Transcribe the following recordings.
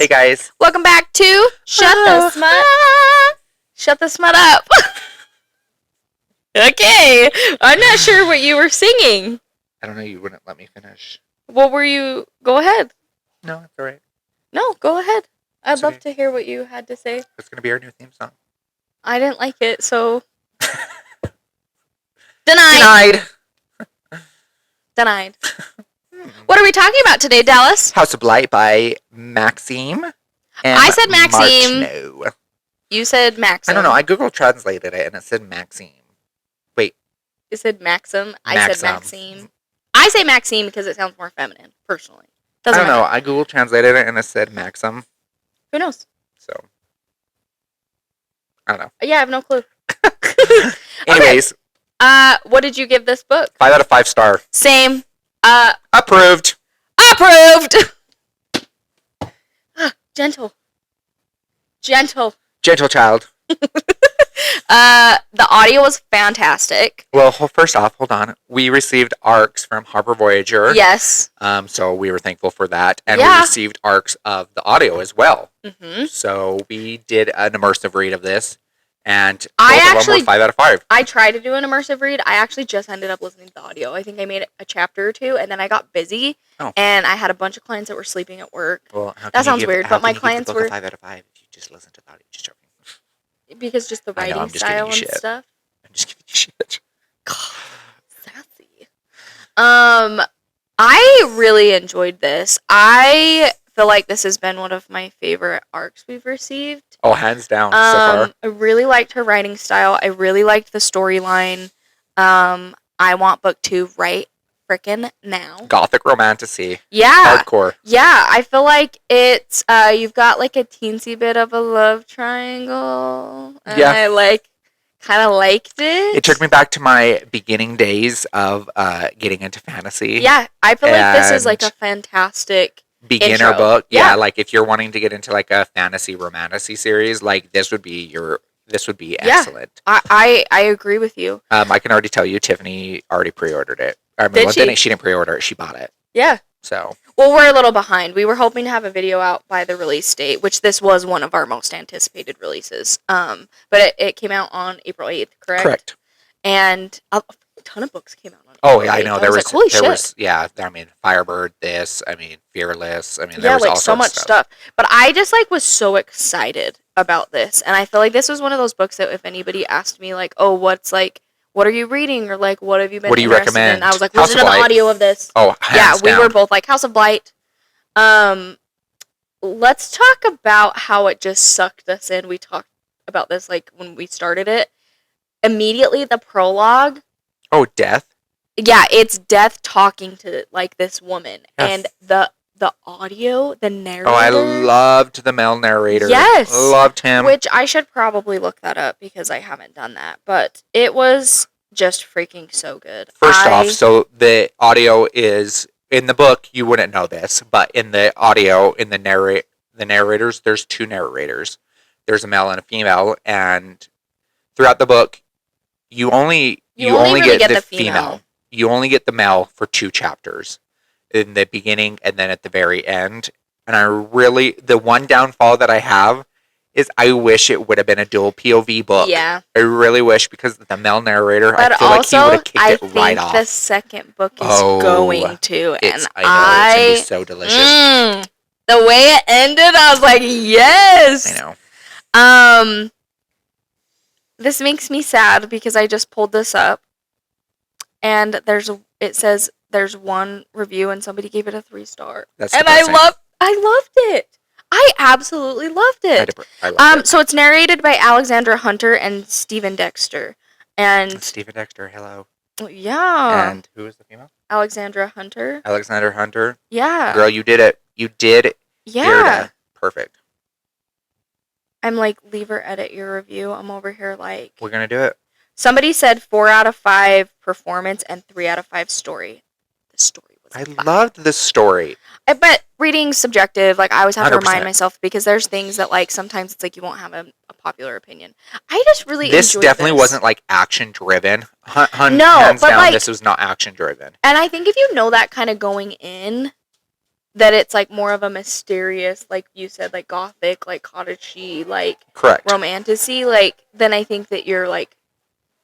Hey guys. Welcome back to Shut the Smut. Shut the Smut up. Okay. I'm not sure what you were singing. I don't know, you wouldn't let me finish. What were you? Go ahead. No, it's alright. No, go ahead. I'd It's love okay. to hear what you had to say. It's going to be our new theme song. I didn't like it, so... Denied. Denied. What are we talking about today, Dallas? House of Blight by Maxym M. I said Maxym. Martineau. You said Maxym. I don't know, I Google translated it and it said Maxym. Wait. You said Maxym. I said Maxym. Maxym. I say Maxym because it sounds more feminine, personally. I don't know, matter. I Google translated it and it said Maxym. Who knows? So, I don't know. Yeah, I have no clue. Anyways. What did you give this book? 5 out of 5 star. Same. Approved. Approved! Gentle. Gentle child. The audio was fantastic. Well, first off, hold on. We received ARCs from Harper Voyager. Yes. So we were thankful for that. And Yeah. we received ARCs of the audio as well. Mm-hmm. So we did an immersive read of this. And both I of them actually- were 5 out of 5. I tried to do an immersive read. I actually just ended up listening to the audio. I think I made a chapter or two, and then I got busy, and I had a bunch of clients that were sleeping at work. Well, That sounds weird, but my clients were... 5 out of 5 if you just listen to the audio. Just joking. Because just the I know, writing I'm just giving style you and shit. stuff. I'm just giving you shit. Sassy. I really enjoyed this. I feel like this has been one of my favorite arcs we've received. Oh, hands down so far. I really liked her writing style. I really liked the storyline. I want book 2 right frickin' now. Gothic romantasy. Yeah. Hardcore. Yeah, I feel like it's, you've got like a teensy bit of a love triangle. And Yeah. I kind of liked it. It took me back to my beginning days of getting into fantasy. Yeah, I feel like this is like a fantastic beginner intro. book. Yeah. Yeah, like if you're wanting to get into like a fantasy romantasy series, like this would be excellent. I agree with you. I can already tell you Tiffany already pre-ordered it. I mean, Did she didn't pre-order it, she bought it. Yeah. So, well, we're a little behind. We were hoping to have a video out by the release date, which this was one of our most anticipated releases. But it came out on April 8th, correct? And a ton of books came out on April 8th. Oh, yeah, I know. There was holy shit. I mean, Firebird, Fearless. I mean, there yeah, was like all so much stuff. But I just was so excited about this. And I feel like this was one of those books that if anybody asked me what are you reading? Or what have you been What do you interested recommend? in? I was like, House listen of to the Blight. audio of this. Oh, hands down. We were both like, House of Blight. Let's talk about how it just sucked us in. We talked about this when we started it. Immediately, the prologue. Oh, Death? Yeah, it's Death talking to this woman. Yes. And the audio, the narrator. Oh, I loved the male narrator. Yes. Loved him. Which I should probably look that up because I haven't done that. But it was just freaking so good. First off, so the audio is, in the book, you wouldn't know this, but in the audio, in the narrators, there's 2 narrators. There's a male and a female, and throughout the book, you only really get the female. You only get the male for 2 chapters. In the beginning and then at the very end. And the one downfall that I have is I wish it would have been a dual POV book. Yeah. I really wish, because the male narrator, but I feel like he would have kicked it right off. I think the second book is going to. And I know, it's going to be so delicious. The way it ended, I was like, yes! I know. This makes me sad because I just pulled this up. And it says there's one review and somebody gave it a 3-star. That's and depressing. I loved it. I absolutely loved it. I loved it. So it's narrated by Alexandra Hunter and Stephen Dexter. And Stephen Dexter, hello. Yeah. And who is the female? Alexandra Hunter. Alexander Hunter. Yeah. Girl, you did it. You did it. Yeah. Perfect. I'm leave or edit your review. I'm over here we're going to do it. Somebody said 4 out of 5 performance and 3 out of 5 story. The story was I loved the story. But reading's subjective. I always have to 100%. remind myself because there's things that sometimes it's you won't have a popular opinion. I just really This enjoyed definitely this. wasn't action driven. No, hands but down, this was not action driven. And I think if you know that kind of going in, that it's like more of a mysterious, like you said, like gothic, like cottagey, like Correct. romantic-y, like then I think that you're like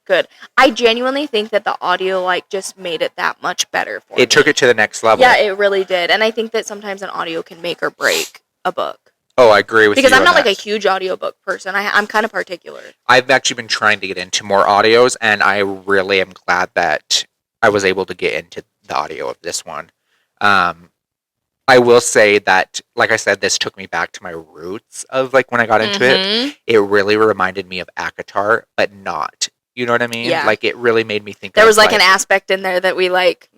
good. I genuinely think that the audio like just made it that much better for me. It took it to the next level. Yeah, it really did. And I think that sometimes an audio can make or break a book. Oh, I agree with you. Because I'm not that. like a huge audiobook person. I'm kind of particular. I've actually been trying to get into more audios, and I really am glad that I was able to get into the audio of this one. I will say that, like I said, this took me back to my roots of like when I got into it. It really reminded me of ACOTAR, but not. You know what I mean? Yeah. Like it really made me think. There was like an aspect in there that we like.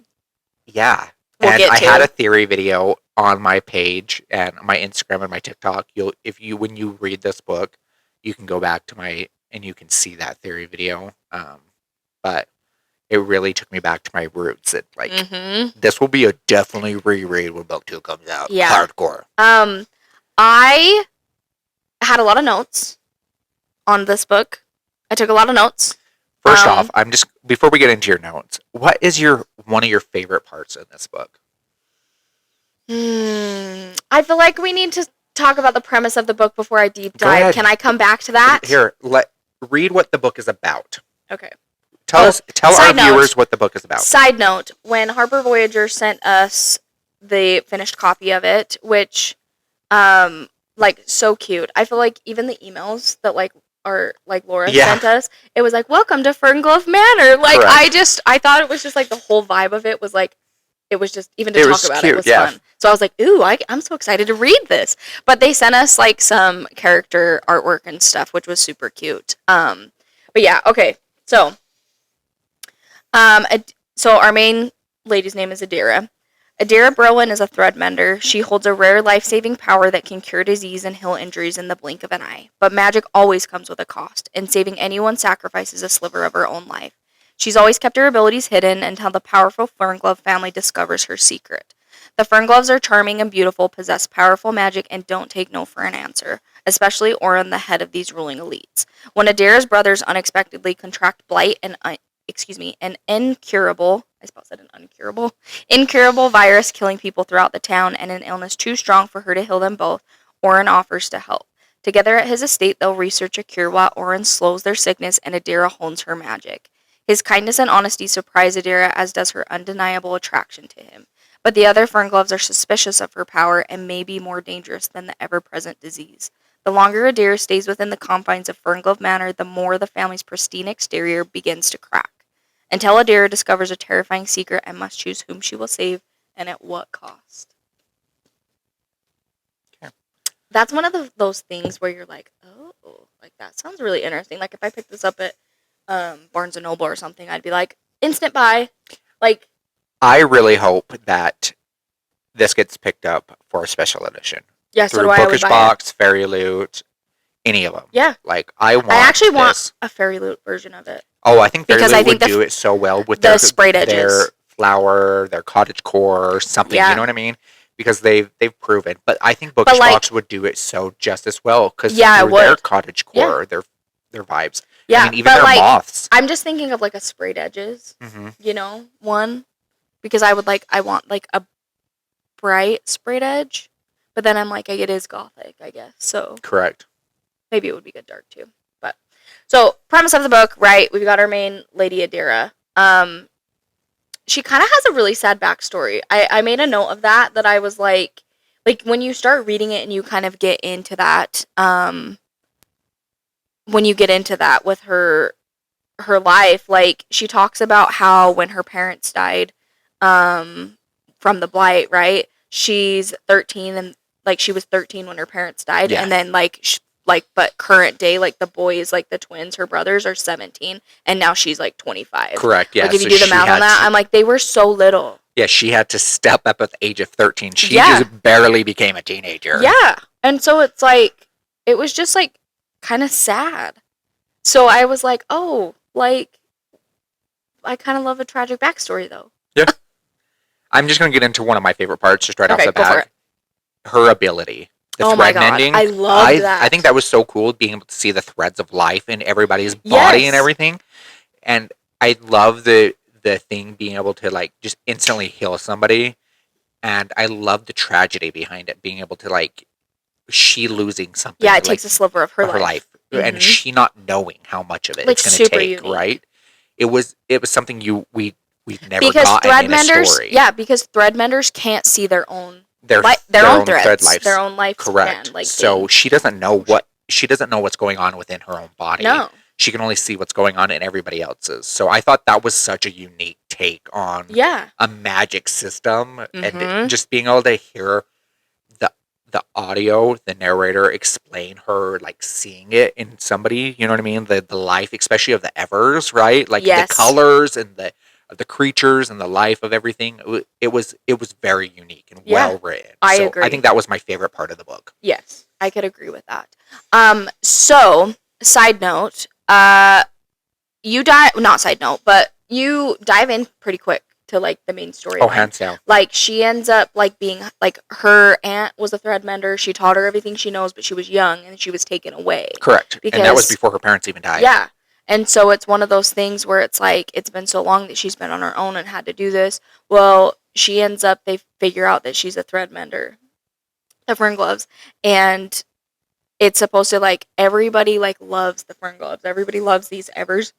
Yeah. We'll and I had a theory video on my page and my Instagram and my TikTok. When you read this book, you can go back to and you can see that theory video. But it really took me back to my roots. It like this will be a definitely reread when book 2 comes out. Yeah. Hardcore. I had a lot of notes on this book. I took a lot of notes. First off, before we get into your notes, what is one of your favorite parts in this book? I feel like we need to talk about the premise of the book before I deep dive. Can I come back to that? Here, read what the book is about. Okay. Tell our viewers what the book is about. Side note, when Harper Voyager sent us the finished copy of it, which like so cute. I feel like even the emails that like Laura sent us, it was like, welcome to Fernglow Manor. Like correct. I thought it was just like the whole vibe of it was like, it was just, even to talk about it was fun. So I was like, ooh, I'm so excited to read this. But they sent us like some character artwork and stuff, which was super cute. But yeah, okay. So our main lady's name is Adira. Adira Brolin is a threadmender. She holds a rare life-saving power that can cure disease and heal injuries in the blink of an eye. But magic always comes with a cost, and saving anyone sacrifices a sliver of her own life. She's always kept her abilities hidden until the powerful Fernglove family discovers her secret. The Ferngloves are charming and beautiful, possess powerful magic, and don't take no for an answer, especially Orin, the head of these ruling elites. When Adira's brothers unexpectedly contract blight and an incurable virus killing people throughout the town, and an illness too strong for her to heal them both, Orin offers to help. Together at his estate, they'll research a cure while Orin slows their sickness and Adira hones her magic. His kindness and honesty surprise Adira, as does her undeniable attraction to him. But the other Ferngloves are suspicious of her power and may be more dangerous than the ever-present disease. The longer Adira stays within the confines of Fernglow Manor, the more the family's pristine exterior begins to crack. Until Adira discovers a terrifying secret and must choose whom she will save and at what cost. Okay. That's one of those things where you're like, oh, like that sounds really interesting. Like if I picked this up at Barnes & Noble or something, I'd be like, instant buy. Like, I really hope that this gets picked up for a special edition. Yeah, through Bookish Box, Fairy Loot, any of them. Yeah. Like, I actually want a Fairy Loot version of it. Oh, I think Fairy Loot would do it so well with their sprayed edges, their flower, their cottage core, something. Yeah. You know what I mean? Because they've proven. But I think Bookish Box would do it so just as well because their cottage core, their vibes. Yeah, I mean, even their moths. I'm just thinking of like a sprayed edges, one, because I want like a bright sprayed edge, but then I'm like, it is gothic, I guess. So correct. Maybe it would be good dark too. But so premise of the book, right? We've got our main lady Adira. She kind of has a really sad backstory. I made a note of that I was like when you start reading it and you kind of get into that, when you get into that with her life, like she talks about how when her parents died from the blight, right? She's 13 and like she was 13 when her parents died, and then but current day, like the boys, like the twins, her brothers are 17, and now she's like 25. Correct. Yeah. Like if you do the math on that, I'm like they were so little. Yeah, she had to step up at the age of 13. She just barely became a teenager. Yeah, and so it's like it was just like kind of sad. So I was like, oh, like I kind of love a tragic backstory though. Yeah. I'm just gonna get into one of my favorite parts just right off the bat. Her ability. The thread mending. I love that. I think that was so cool, being able to see the threads of life in everybody's body and everything. And I love the thing being able to like just instantly heal somebody And I love the tragedy behind it, being able to, like, she losing something. Yeah, it takes a sliver of her life. And she not knowing how much of it Like, it's going to take, unique. right? It was something we've never because gotten in a story. Yeah, because threadmenders can't see their own their own threads, thread lives, their own life. Correct. Like, so she doesn't know what's going on within her own body. No. She can only see what's going on in everybody else's. So I thought that was such a unique take on a magic system, and just being able to hear the audio, the narrator explain her, like, seeing it in somebody, you know what I mean? The life, especially of the Evers, right? Like, the colors and the creatures and the life of everything. It was very unique and well written. I agree. I think that was my favorite part of the book. Yes, I could agree with that. So, side note, you dive in pretty quick to, like, the main story. Oh, hands down. Like, she ends up, like, being, like, her aunt was a threadmender. She taught her everything she knows, but she was young and she was taken away. Correct. And that was before her parents even died. Yeah. And so it's one of those things where it's like, it's been so long that she's been on her own and had to do this. Well, they figure out that she's a threadmender, the Fern Gloves. And it's supposed to, like, everybody, like, loves the Fern Gloves. Everybody loves these Evers.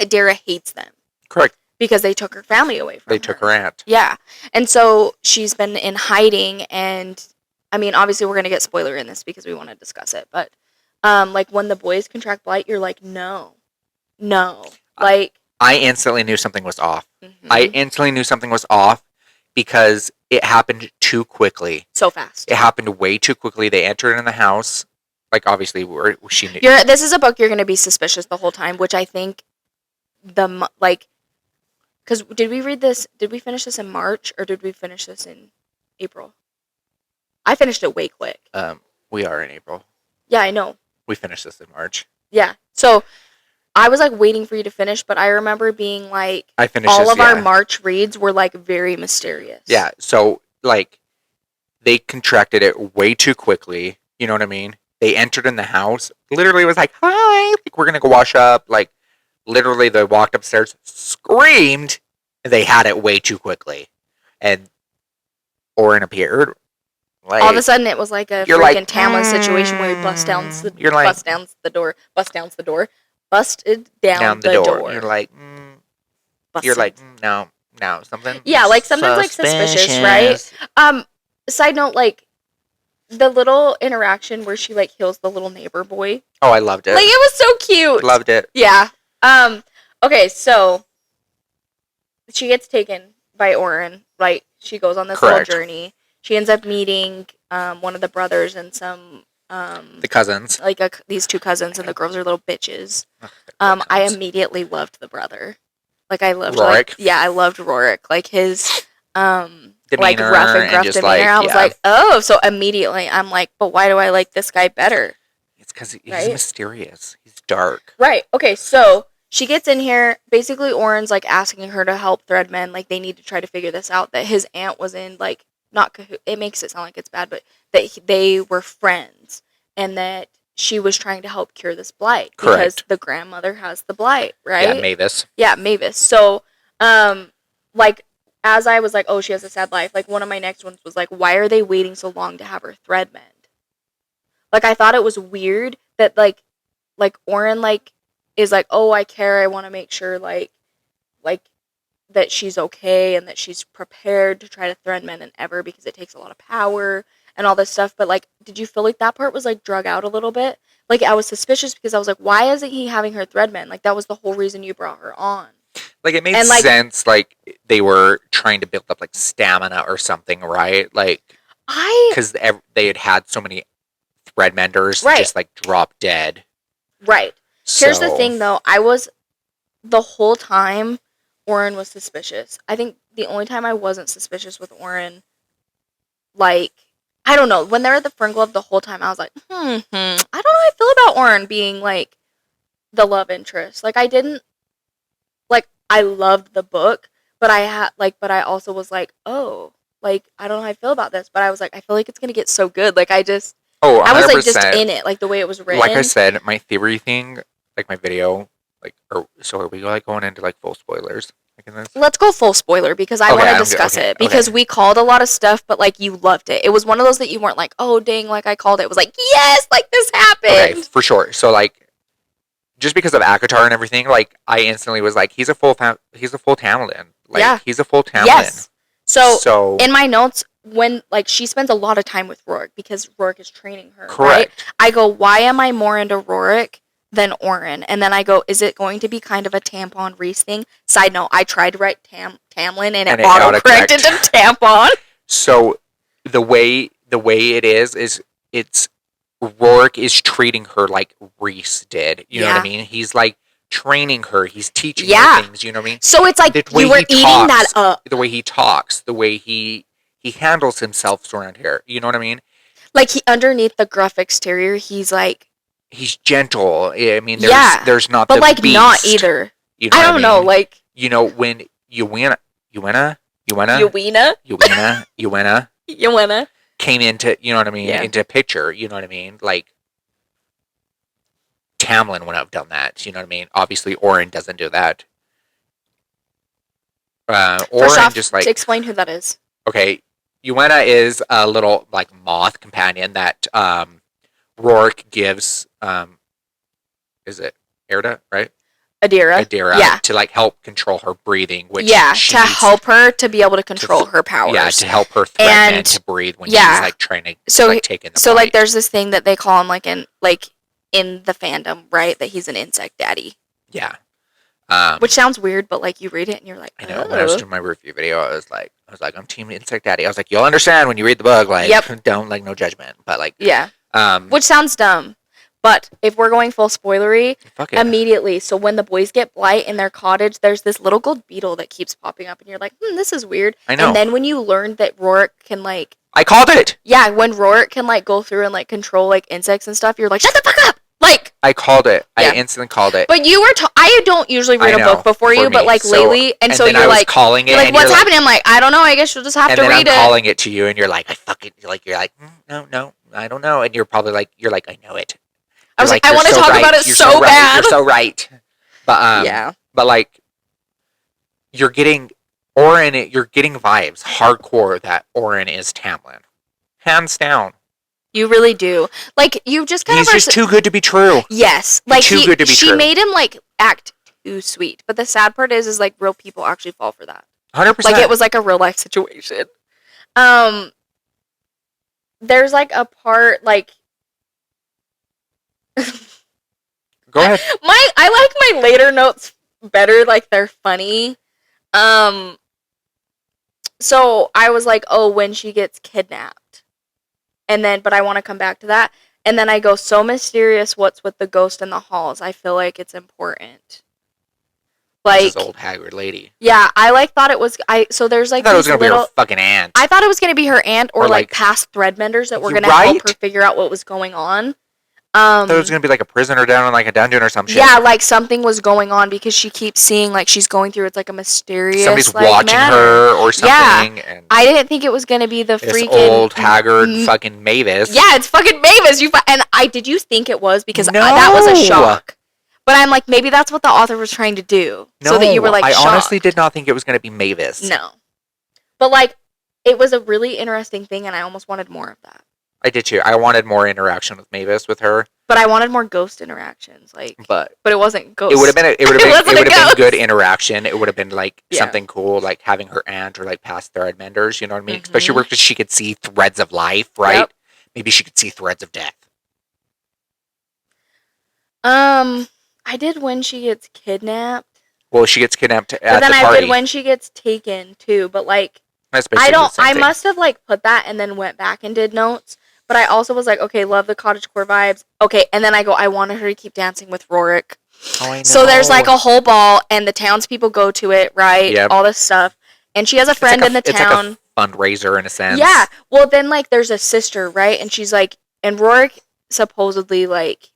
Adira hates them. Correct. Because they took her family away from her. They took her aunt. Yeah. And so she's been in hiding, and, I mean, obviously we're going to get spoiler in this because we want to discuss it, but, like, when the boys contract blight, you're like, no. Like, I instantly knew something was off. Mm-hmm. I instantly knew something was off because it happened too quickly. So fast. It happened way too quickly. They entered in the house. Like, obviously, she knew. This is a book you're going to be suspicious the whole time, which I think because did we finish this in March, or did we finish this in April? I finished it way quick. We are in April. Yeah, I know. We finished this in March. Yeah. So I was, like, waiting for you to finish, but I remember being like, I finished all of our March reads were, like, very mysterious. Yeah. So, like, they contracted it way too quickly. You know what I mean? They entered in the house. Literally was like, hi, like, we're going to go wash up. Like, literally, they walked upstairs, screamed, and they had it way too quickly. And Oren appeared. Like, all of a sudden, it was like a freaking Tamlin situation where he busted down the door. You're like, no, something. Yeah, like, something's, like, suspicious, right? Side note, like, the little interaction where she, like, heals the little neighbor boy. Oh, I loved it. Like, it was so cute. Loved it. Yeah. Okay, so she gets taken by Oren, right? She goes on this little journey. She ends up meeting one of the brothers and some the cousins, like these two cousins, and the girls are little bitches. I immediately loved the brother. Like, I loved Rorik. I loved Rorik. Like, his demeanor, like, rough and gruff demeanor. I was like, oh, so immediately I'm like, but why do I like this guy better? It's because he's mysterious. He's dark. Right. Okay. So she gets in here. Basically, Oren's, like, asking her to help Threadmen. Like, they need to try to figure this out. That his aunt was in, like, it makes it sound like it's bad, but that they were friends, and that she was trying to help cure this blight. Correct. Because the grandmother has the blight, right? Yeah, Mavis. So, like, as I was like, oh, she has a sad life, like, one of my next ones was like, why are they waiting so long to have her Threadmend? Like, I thought it was weird that, like Oren, like, is like, oh, I care, I want to make sure, like, that she's okay and that she's prepared to try to Threadmend and ever, because it takes a lot of power and all this stuff. But, like, did you feel like that part was, like, drug out a little bit? Like, I was suspicious because I was like, why isn't he having her Threadmend? Like, that was the whole reason you brought her on. Like, it made sense, like, they were trying to build up, like, stamina or something, right? Like, because they had so many Threadmenders just, like, drop dead. Right. So, here's the thing, though. The whole time, Oren was suspicious. I think the only time I wasn't suspicious with Oren, like, I don't know, when they're at the Fern Glove the whole time, I was like, I don't know how I feel about Oren being, like, the love interest. Like, I didn't, like, I loved the book, but but I also was like, oh, like, I don't know how I feel about this, but I was like, I feel like it's gonna get so good. Like, I was, like, just in it, like, the way it was written. Like I said, my theory thing, like, my video, like, so are we, like, going into, like, full spoilers? Let's go full spoiler because I want to discuss it. Because we called a lot of stuff, but, like, you loved it. It was one of those that you weren't like, oh, dang, like, I called it. It was like, yes, like, this happened. Okay, for sure. So, like, just because of Akatar and everything, like, I instantly was like, he's a full Tamlin. Like, he's a full Tamlin. Yes. So, in my notes, when, like, she spends a lot of time with Rorik because Rorik is training her, correct. Right? I go, why am I more into Rorik than Oren? And then I go, is it going to be kind of a tampon Reese thing? Side note, I tried to write Tamlin and it auto-corrected to tampon. So, the way it is it's Rorik is treating her like Reese did. You know what I mean? He's, like, training her. He's teaching her things. You know what I mean? So it's like you were eating that up. The way he talks, the way he handles himself around here. You know what I mean? Like, underneath the gruff exterior, he's like... He's gentle. I mean, there's not the like, beast. Not either. You know I don't know, like... You know, when Yuwena came into, you know what I mean, into picture, you know what I mean? Like, Tamlin wouldn't have done that, you know what I mean? Obviously, Oren doesn't do that. First off, just, like... To explain who that is. Okay, Yuwena is a little, like, moth companion that, Rorik gives, is it Erda, right? Adira, to, like, help control her breathing, which to help her to be able to control her powers. Yeah, to help her threaten and to breathe when she's, like, trying to, like, take in the So, like, there's this thing that they call him, like, in the fandom, right? That he's an insect daddy. Yeah. Which sounds weird, but, like, you read it and you're like, I know. When I was doing my review video, I was like, I'm team insect daddy. I was like, you'll understand when you read the book, like, don't, like, no judgment, but, like, which sounds dumb, but if we're going full spoilery, immediately. So when the boys get blight in their cottage, there's this little gold beetle that keeps popping up, and you're like, this is weird. I know. And then when you learn that Rorik can, like, I called it. Yeah, when Rorik can, like, go through and, like, control, like, insects and stuff, you're like, shut the fuck up. Like, I called it. I instantly called it. But you were I don't usually read a book before you, but, like, lately, and so you're like calling it. You're like, what's happening? I'm like, I don't know. I guess you'll just have to read it. And then I'm calling it to you, and you're like, you're like, no, I don't know. And you're probably like, I know it. I was like, I want to talk about it so bad. You're so right. But but, like, you're getting Oren. You're getting vibes hardcore that Oren is Tamlin, hands down. You really do. Like, you just kind of... He's just too good to be true. Yes. Like, too good to be true. She made him, like, act too sweet. But the sad part is, like, real people actually fall for that. 100%. Like, it was, like, a real-life situation. There's, like, a part, like... Go ahead. I like my later notes better. Like, they're funny. So, I was like, oh, when she gets kidnapped. And then, but I want to come back to that. And then I go, so mysterious, what's with the ghost in the halls? I feel like it's important. Like, this old haggard lady. Yeah, I, like, thought it was, so there's, like, I thought it was going to be her fucking aunt. I thought it was going to be her aunt or like, past threadmenders that were going to help her figure out what was going on. I thought it was going to be, like, a prisoner down in, like, a dungeon or some shit. Yeah, like, something was going on because she keeps seeing, like, she's going through, it's, like, a mysterious, somebody's like, watching her or something. Yeah, and I didn't think it was going to be the freaking... old, haggard fucking Mavis. Yeah, it's fucking Mavis. Did you think it was? Because that was a shock. But I'm like, maybe that's what the author was trying to do. No, so that you were, like, shocked. I honestly did not think it was going to be Mavis. No. But, like, it was a really interesting thing, and I almost wanted more of that. I did too. I wanted more interaction with Mavis with her. But I wanted more ghost interactions, like. But it wasn't ghost. It would have been good interaction. It would have been like something cool, like having her aunt or like past threadmenders. You know what I mean? Especially where she could see threads of life, right? Yep. Maybe she could see threads of death. I did when she gets kidnapped. Well, she gets kidnapped at the party. But then I did when she gets taken too. But like, I must have like put that and then went back and did notes. But I also was like, okay, love the cottagecore vibes. Okay, and then I go, I wanted her to keep dancing with Rorik. Oh, I know. So there's like a whole ball, and the townspeople go to it, right? Yep. All this stuff. And she has a friend in the town. It's like a fundraiser in a sense. Yeah. Well, then like there's a sister, right? And she's like, and Rorik supposedly like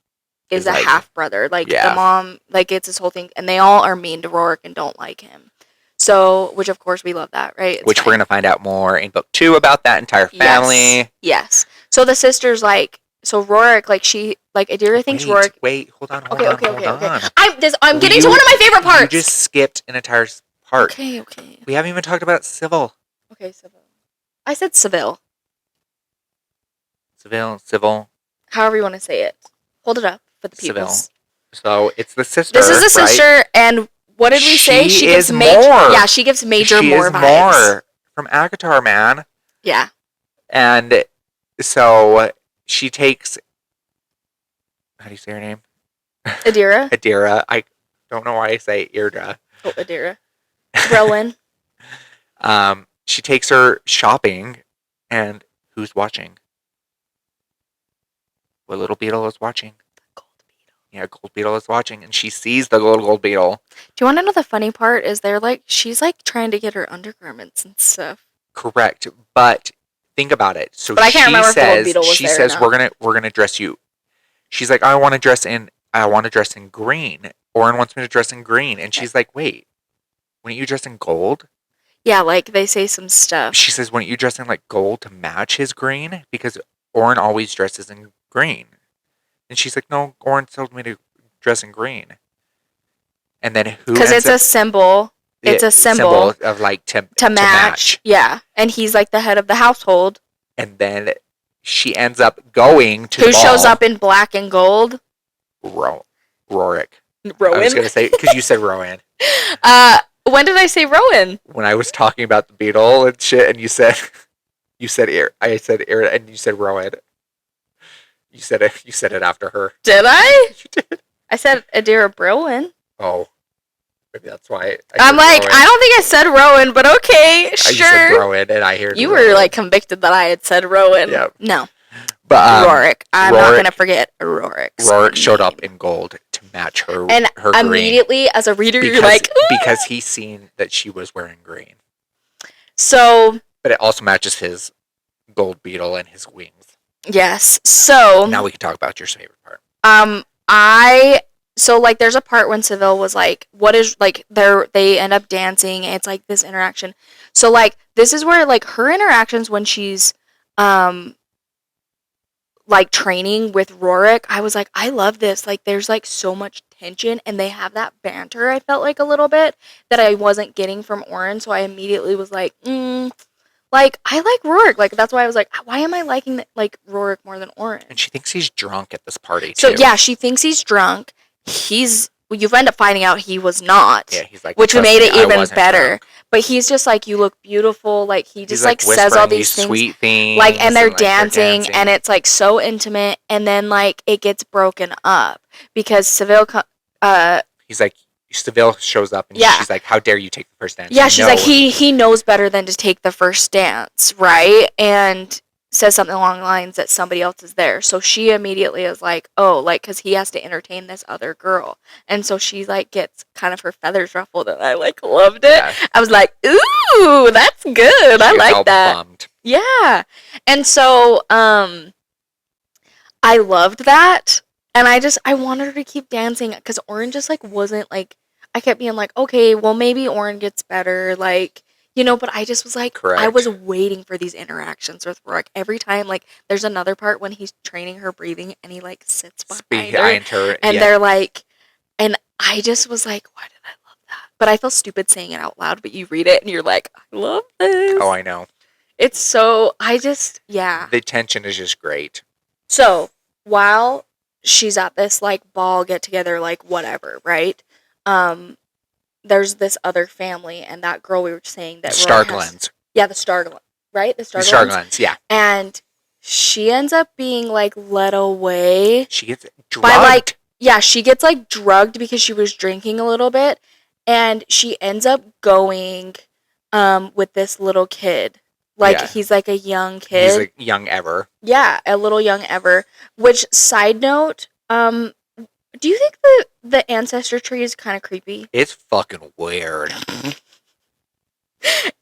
is a half brother. Like the mom, like it's this whole thing, and they all are mean to Rorik and don't like him. So, which of course we love that, right? It's we're gonna find out more in book 2 about that entire family. Yes. So the sister's like, so Rorik, like she, like Adira thinks Rorik. Wait, hold on. Okay. I'm getting to one of my favorite parts. You just skipped an entire part. Okay. We haven't even talked about Civil. Okay, Seville. I said Seville. Civil. However you want to say it. Hold it up for the Seville. peoples. So it's the sister. This is the sister, right? and what did we say? She gives is more. Yeah, she gives major she more is vibes. More from Akatar, man. Yeah. And so she takes. How do you say her name? Adira. Adira. I don't know why I say Irdra. Oh, Adira. Rowan. She takes her shopping, and who's watching? What little beetle is watching? The gold beetle. Yeah, gold beetle is watching, and she sees the gold beetle. Do you want to know the funny part? Is she's like trying to get her undergarments and stuff. Correct, but think about it. So but I can't remember if the gold beetle was she there says or not. we're gonna dress you. She's like, I want to dress in green. Oren wants me to dress in green, and she's like, wait, wouldn't you dress in gold? Yeah, like they say some stuff. She says, wouldn't you dress in like gold to match his green? Because Oren always dresses in green. And she's like, no, Oren told me to dress in green. And then who? Because it's a symbol. It's a symbol of like to match. Yeah, and he's like the head of the household. And then she ends up going to who the ball. shows up in black and gold? Rorik. Rowan. I was gonna say because you said Rowan. When did I say Rowan? When I was talking about the beetle and shit, and you said I said ear, and you said Rowan. You said it after her. Did I? You did. I said Adira Rowan. Oh, maybe that's why. I'm like, Rowan. I don't think I said Rowan, but okay, sure. You said Rowan, and I heard you Rowan. were like convicted that I had said Rowan. Yep. No. But Rorik. I'm not gonna forget Rorik. Rorik showed up in gold to match her. And her immediately, green as a reader, you're like, ooh! Because he's seen that she was wearing green. So. But it also matches his gold beetle and his wings. Yes. So. Now we can talk about your favorite part. So like there's a part when Seville was like, what is like they end up dancing, and it's like this interaction. So like this is where like her interactions when she's like training with Rorik, I was like, I love this. Like there's like so much tension, and they have that banter, I felt like a little bit that I wasn't getting from Oren, so I immediately was like, like I like Rorik. Like that's why I was like, why am I liking like Rorik more than Oren? And she thinks he's drunk at this party too. So yeah, she thinks he's drunk. You end up finding out he was not. Yeah, he's like, which made it even better. Drunk. But he's just like, you look beautiful. Like he just like says all these sweet things. Like, and they're dancing, and it's like so intimate. And then like it gets broken up because Seville. He's like, Seville shows up, and she's like, "How dare you take the first dance?" Yeah, she's like, he knows better than to take the first dance, right? And says something along the lines that somebody else is there. So she immediately is like, oh, like, because he has to entertain this other girl. And so she, like, gets kind of her feathers ruffled, and I, like, loved it. Yeah. I was like, ooh, that's good. I like that. Bummed. Yeah. And so I loved that. And I wanted her to keep dancing because Oren just, like, wasn't, like, I kept being like, okay, well, maybe Oren gets better, like, you know, but I just was like, correct. I was waiting for these interactions with Rorik. Every time, like, there's another part when he's training her breathing, and he, like, sits behind her. And they're like, and I just was like, why did I love that? But I feel stupid saying it out loud, but you read it, and you're like, I love this. Oh, I know. It's so, yeah. The tension is just great. So, while she's at this, like, ball get-together, like, whatever, right? There's this other family, and that girl we were saying that Starglens. Yeah, the Starglens, right? The Starglens, yeah. And she ends up being like led away. She gets drugged. She gets like drugged because she was drinking a little bit, and she ends up going with this little kid. Like he's like a young kid. He's like young Ever. Yeah, a little young Ever. Which side note, do you think the ancestor tree is kind of creepy? It's fucking weird.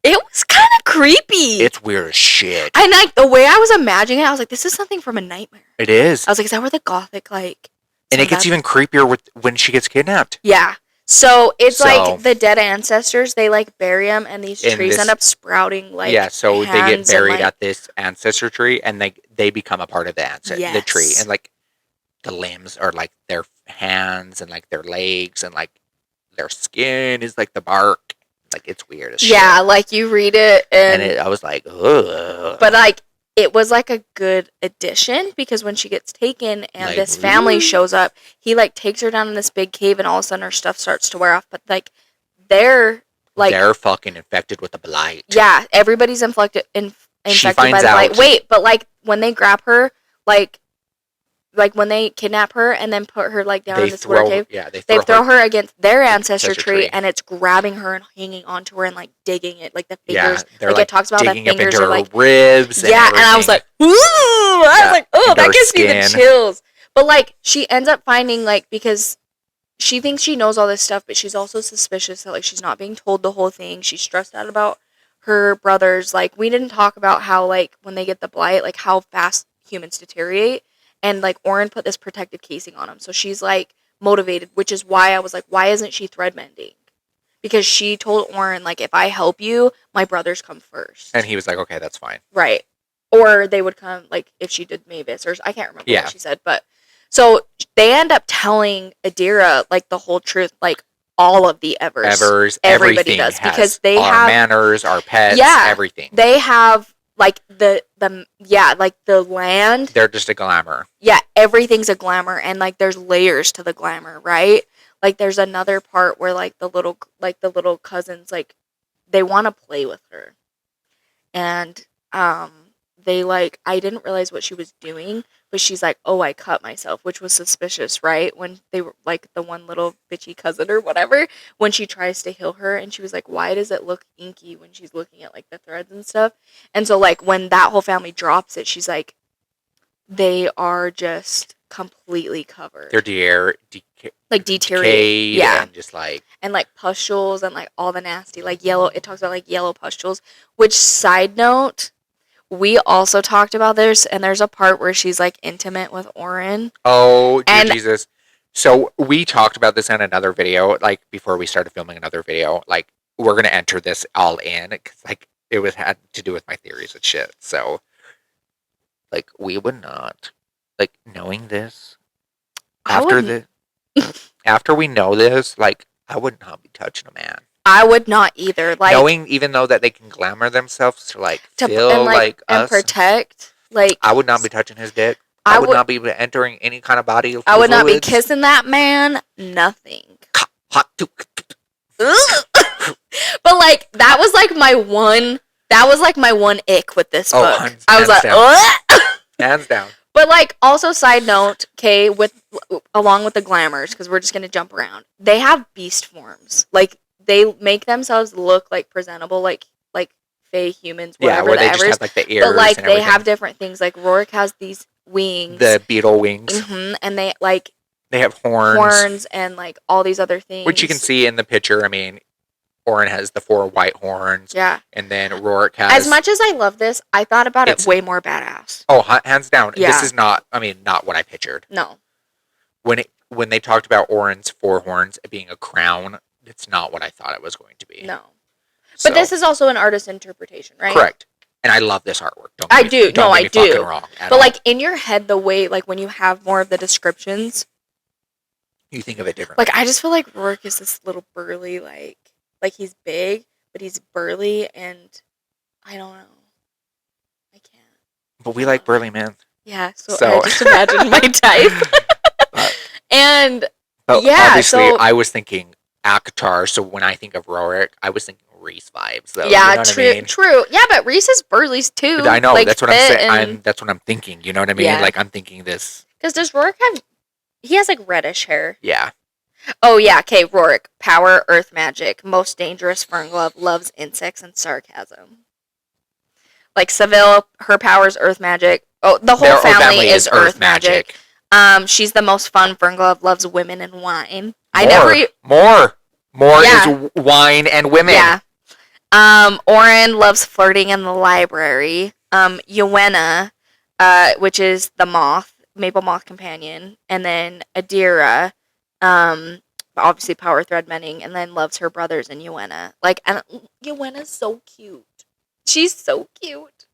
It was kind of creepy. It's weird as shit. And like the way I was imagining it, I was like, this is something from a nightmare. It is. I was like, is that where the gothic like? And it gets even creepier when she gets kidnapped. Yeah. So it's like the dead ancestors. They like bury them, and these trees end up sprouting like. Yeah. So they get buried at this ancestor tree, and they become a part of the tree, and like the limbs are like their hands, and like their legs, and like their skin is like the bark. Like, it's weird as shit. Yeah, like, you read it, and I was like, ugh. But, like, it was, like, a good addition, because when she gets taken and Like, this family shows up, he, like, takes her down in this big cave, and all of a sudden her stuff starts to wear off. But, like, they're fucking infected with the blight. Yeah, everybody's infected by the blight. Wait, but, like, when they grab her, like when they kidnap her and then put her, like, down in this water cave, they throw her against their ancestor tree, and it's grabbing her and hanging onto her and, like, digging it, like, the fingers. Yeah, they're, like, it talks about the fingers up into are, like, her ribs. Yeah, and I was like, ooh! I was like, oh, that gives me the chills. But, like, she ends up finding, like, because she thinks she knows all this stuff, but she's also suspicious that, like, she's not being told the whole thing. She's stressed out about her brothers. Like, we didn't talk about how, like, when they get the blight, like, how fast humans deteriorate. And, like, Oren put this protective casing on him. So she's, like, motivated, which is why I was like, why isn't she thread mending? Because she told Oren, like, if I help you, my brothers come first. And he was like, okay, that's fine. Right. Or they would come, like, if she did Mavis, or I can't remember what she said. But, so they end up telling Adira, like, the whole truth, like, all of the Evers. Everybody does. Because they have our manners, our pets, everything. They have, like, the land. They're just a glamour. Yeah, everything's a glamour, and, like, there's layers to the glamour, right? Like, there's another part where, like, the little cousins, like, they want to play with her, and they, like, I didn't realize what she was doing, but she's like, oh, I cut myself, which was suspicious, right? When they were, like, the one little bitchy cousin or whatever, when she tries to heal her, and she was like, why does it look inky when she's looking at, like, the threads and stuff? And so, like, when that whole family drops it, she's like, they are just completely covered. They're deteriorated. Yeah. And just, like... And, like, pustules and, like, all the nasty, like, yellow... It talks about, like, yellow pustules. Which, side note... We also talked about this, and there's a part where she's, like, intimate with Oren. Oh, dear Jesus. So, we talked about this in another video, like, before we started filming another video. Like, we're going to enter this all in, because, like, it had to do with my theories and shit. So, like, we would not, like, knowing this, after we know this, like, I would not be touching a man. I would not either. Like, knowing, even though that they can glamour themselves to, like, feel and, like and us. protect. Like, I would not be touching his dick. I would not be entering any kind of body. I would not be kissing that man. Nothing. Hot. But, like, that was like my one ick with this book. I was like, ugh! Hands down. But, like, also, side note, okay, along with the glamours, because we're just going to jump around, they have beast forms. Like, they make themselves look, like, presentable, like fey humans, whatever. Yeah, where they just have, like, the ears. But, like, and they have different things. Like, Rorik has these wings. The beetle wings. Mm-hmm, and they, like... They have horns. Horns and, like, all these other things. Which you can see in the picture. I mean, Oren has the 4 white horns. Yeah. And then Rorik has... As much as I love this, I thought about it way more badass. Oh, hands down. Yeah. This is not what I pictured. No. When they talked about Oren's 4 horns being a crown, it's not what I thought it was going to be. No. But this is also an artist's interpretation, right? Correct. And I love this artwork. I do. Wrong but, like, in your head, the way, like, when you have more of the descriptions... You think of it differently. Like, I just feel like Rorik is this little burly, like he's big, but he's burly, and I don't know. I can't. But we like burly men. Yeah, so I just imagine my type. But obviously, I was thinking Akatar, so when I think of Rorik, I was thinking Rhys vibes, though. Yeah, you know true, what I mean? true. Yeah, but Rhys is burly, too. I know, like, that's what I'm saying. That's what I'm thinking, you know what I mean? Yeah. Like, I'm thinking this. Because does Rorik have... He has, like, reddish hair. Yeah. Oh, yeah, okay, Rorik. Power, earth magic. Most dangerous fern glove. Loves insects and sarcasm. Like, Seville, her power's earth magic. Oh, the whole family is earth magic. She's the most fun fern glove. Loves women and wine. More is wine and women. Yeah. Oren loves flirting in the library. Yowena, which is the moth. Maple Moth Companion, and then Adira, obviously power thread mending, and then loves her brothers and Yowena. Like, and Yowena's so cute. She's so cute.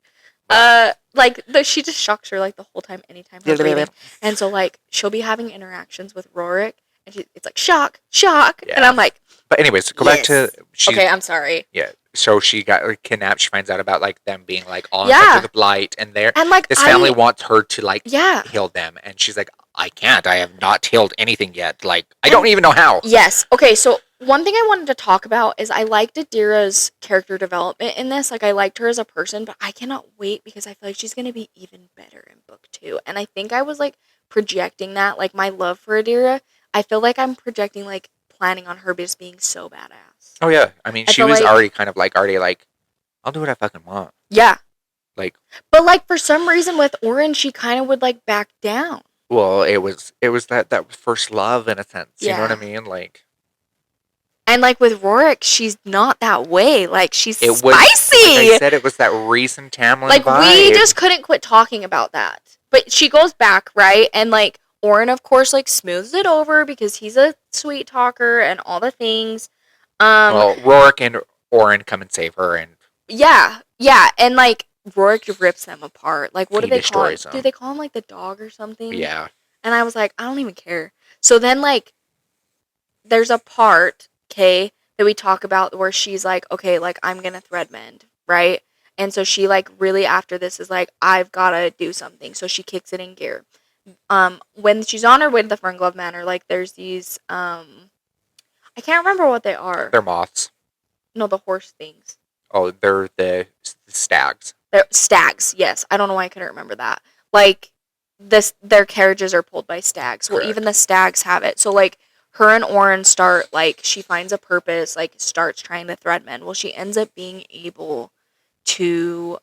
She just shocks her, like, the whole time, anytime her breathing. And so, like, she'll be having interactions with Rorik, And it's like, shock, shock. Yeah. And I'm like... But anyways, go back to... Okay, I'm sorry. Yeah. So she got kidnapped. She finds out about, like, them being, like, all infected with blight. And like, this family wants her to, like, heal them. And she's like, I can't. I have not healed anything yet. Like, I don't even know how. Yes. Okay, so one thing I wanted to talk about is I liked Adira's character development in this. Like, I liked her as a person, but I cannot wait because I feel like she's going to be even better in book 2. And I think I was, like, projecting that. Like, my love for Adira, I feel like I'm projecting, like, planning on her just being so badass. Oh, yeah. I mean, she was already kind of, like, I'll do what I fucking want. Yeah. Like... But, like, for some reason with Oren, she kind of would, like, back down. Well, it was that first love in a sense. You know what I mean? Like... And, like, with Rorik, she's not that way. Like, she's spicy! Like I said, it was that recent Tamlin like, vibe. we just couldn't quit talking about that. But she goes back, right? And, like, Oren, of course, like, smooths it over because he's a sweet talker and all the things. Well, Rorik and Oren come and save her, and... Yeah. And, like, Rorik rips them apart. Like, what do they call him? Do they call him, like, the dog or something? Yeah. And I was like, I don't even care. So then, like, there's a part... okay, that we talk about where she's like, okay, like, I'm gonna thread mend, right? And so she, like, really after this is like, I've gotta do something. So she kicks it in gear. When she's on her way to the Fernglove Manor, like, there's these, I can't remember what they are. They're moths. No, the horse things. Oh, they're the stags. They're stags, yes. I don't know why I couldn't remember that. Like, their carriages are pulled by stags. Correct. Well, even the stags have it. So, like, her and Oren start, like, she finds a purpose, like, starts trying to thread mend. Well, she ends up being able to,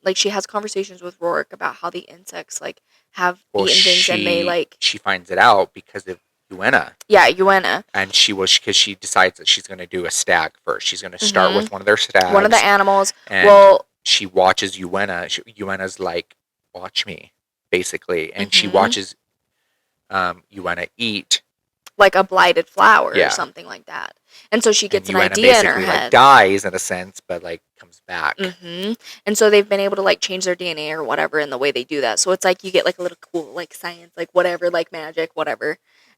like, she has conversations with Rorik about how the insects, like, have eaten things and they, like... She finds it out because of Uena. Yeah, Uena. And because she decides that she's going to do a stag first. She's going to start with one of their stags. One of the animals. And she watches Uena. Uena's like, watch me, basically. And she watches Uena eat... like a blighted flower or something like that. And so she gets an idea in her head. Like, dies in a sense, but, like, comes back. And so they've been able to, like, change their DNA or whatever in the way they do that. So it's like you get, like, a little cool, like, science, like, whatever, like, magic, whatever.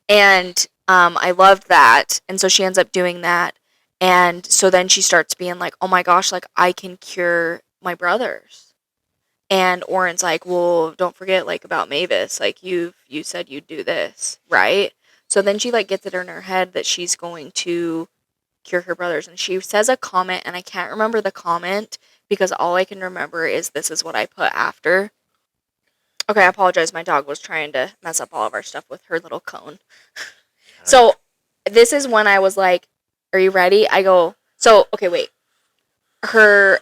And I loved that. And so she ends up doing that. And so then she starts being like, oh my gosh, like, I can cure my brothers. And Oren's like, well, don't forget, like, about Mavis. Like, you said you'd do this, right? So then she, like, gets it in her head that she's going to cure her brothers. And she says a comment, and I can't remember the comment because all I can remember is this is what I put after. Okay, I apologize. My dog was trying to mess up all of our stuff with her little cone. So this is when I was like, are you ready? I go, so, okay, wait. Her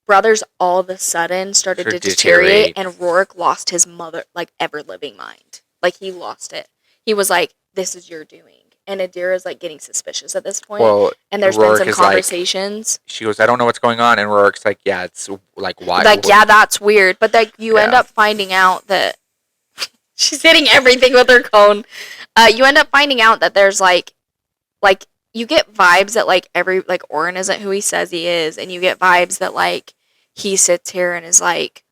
brothers all of a sudden started to deteriorate, and Rorik lost his mother, like, ever-living mind. Like, he lost it. He was like, this is your doing. And Adira's, like, getting suspicious at this point. Well, and there's been some conversations. Like, she goes, I don't know what's going on. And Rorik's like, yeah, it's, like, why? Like, yeah, that's weird. But, like, you end up finding out that... she's hitting everything with her cone. You end up finding out that there's, like, you get vibes that, like, Oren isn't who he says he is. And you get vibes that, like, he sits here and is like,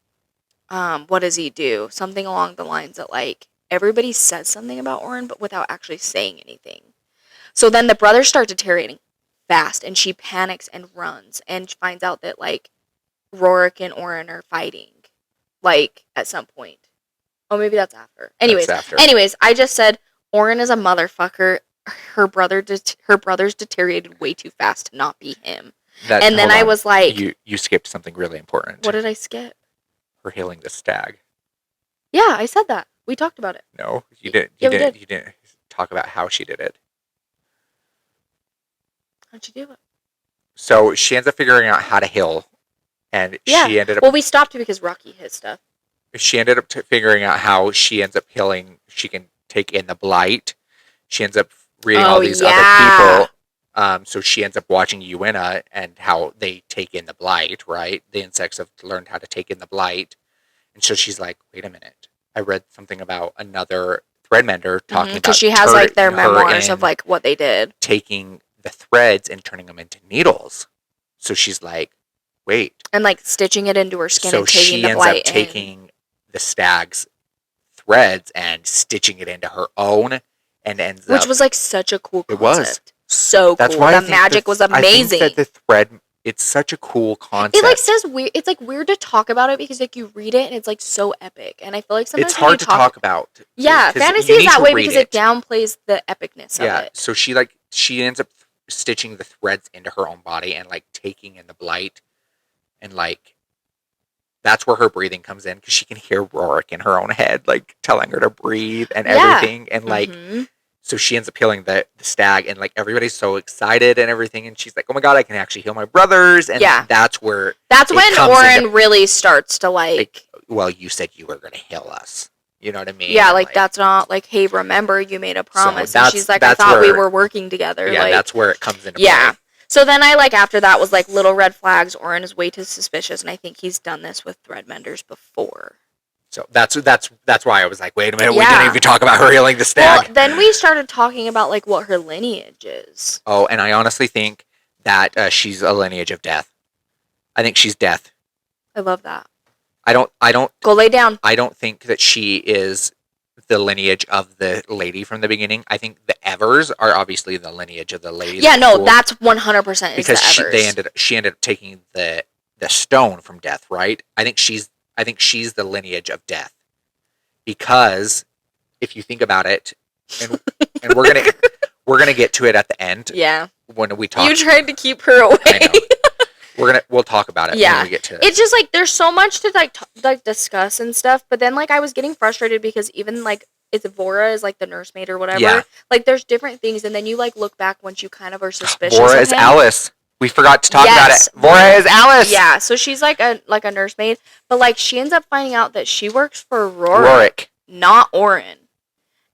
what does he do? Something along the lines that, like, everybody says something about Oren, but without actually saying anything. So then the brothers start deteriorating fast, and she panics and runs, and finds out that, like, Rorik and Oren are fighting, like, at some point. Oh, maybe that's after. Anyways, I just said Oren is a motherfucker. Her brothers deteriorated way too fast to not be him. And then I was like... You skipped something really important. What did I skip? Her healing the stag. Yeah, I said that. We talked about it. No, you didn't. You didn't talk about how she did it. How'd she do it? So she ends up figuring out how to heal, and she ended up... Well, we stopped because Rocky hit stuff. She ended up figuring out how she ends up healing. She can take in the blight. She ends up reading all these other people. So she ends up watching Uena and how they take in the blight, right? The insects have learned how to take in the blight. And so she's like, wait a minute. I read something about another threadmender talking about... Because she has, like, their memoirs of, like, what they did. Taking the threads and turning them into needles. So she's like, wait. And, like, stitching it into her skin and taking the blight. So she ends up taking the stag's threads and stitching it into her own and ends Which up. was like such a cool concept. It was. So That's cool. why The magic was amazing. I think that the thread, it's such a cool concept. It like says weird. It's like weird to talk about it because like you read it and it's like so epic. And I feel like sometimes it's hard to talk about. Yeah, fantasy is that way because it downplays the epicness of it. So she ends up stitching the threads into her own body and like taking in the blight, and like that's where her breathing comes in because she can hear Rorik in her own head, like telling her to breathe and everything, and like. So she ends up healing the stag, and like everybody's so excited and everything, and she's like, "Oh my god, I can actually heal my brothers!" And that's when Oren really starts to like. Well, you said you were going to heal us. You know what I mean? Yeah, like that's not like, hey, remember you made a promise, and she's like, I thought we were working together. Yeah, like, that's where it comes into play. Yeah. So then I like after that was like little red flags. Oren is way too suspicious, and I think he's done this with threadmenders before. So that's why I was like, wait a minute, we didn't even talk about her healing the stag. Well, then we started talking about like what her lineage is. Oh, and I honestly think that she's a lineage of death. I think she's death. I love that. I don't go lay down. I don't think that she is the lineage of the lady from the beginning. I think the Evers are obviously the lineage of the lady. Yeah, no, that's 100% because the Evers. she ended up taking the stone from death, right? I think she's the lineage of death, because if you think about it, and we're gonna get to it at the end. Yeah, when we talk, you tried to keep her away. I know. We'll talk about it. Yeah, when we get to it. It's just like there's so much to like discuss and stuff, but then like I was getting frustrated because even like it's Vora is like the nursemaid or whatever. Yeah. Like there's different things, and then you like look back once you kind of are suspicious. Vora is Alice. We forgot to talk about it. Vora is Alice. Yeah, so she's like a nursemaid, but like she ends up finding out that she works for Rorik, not Oren.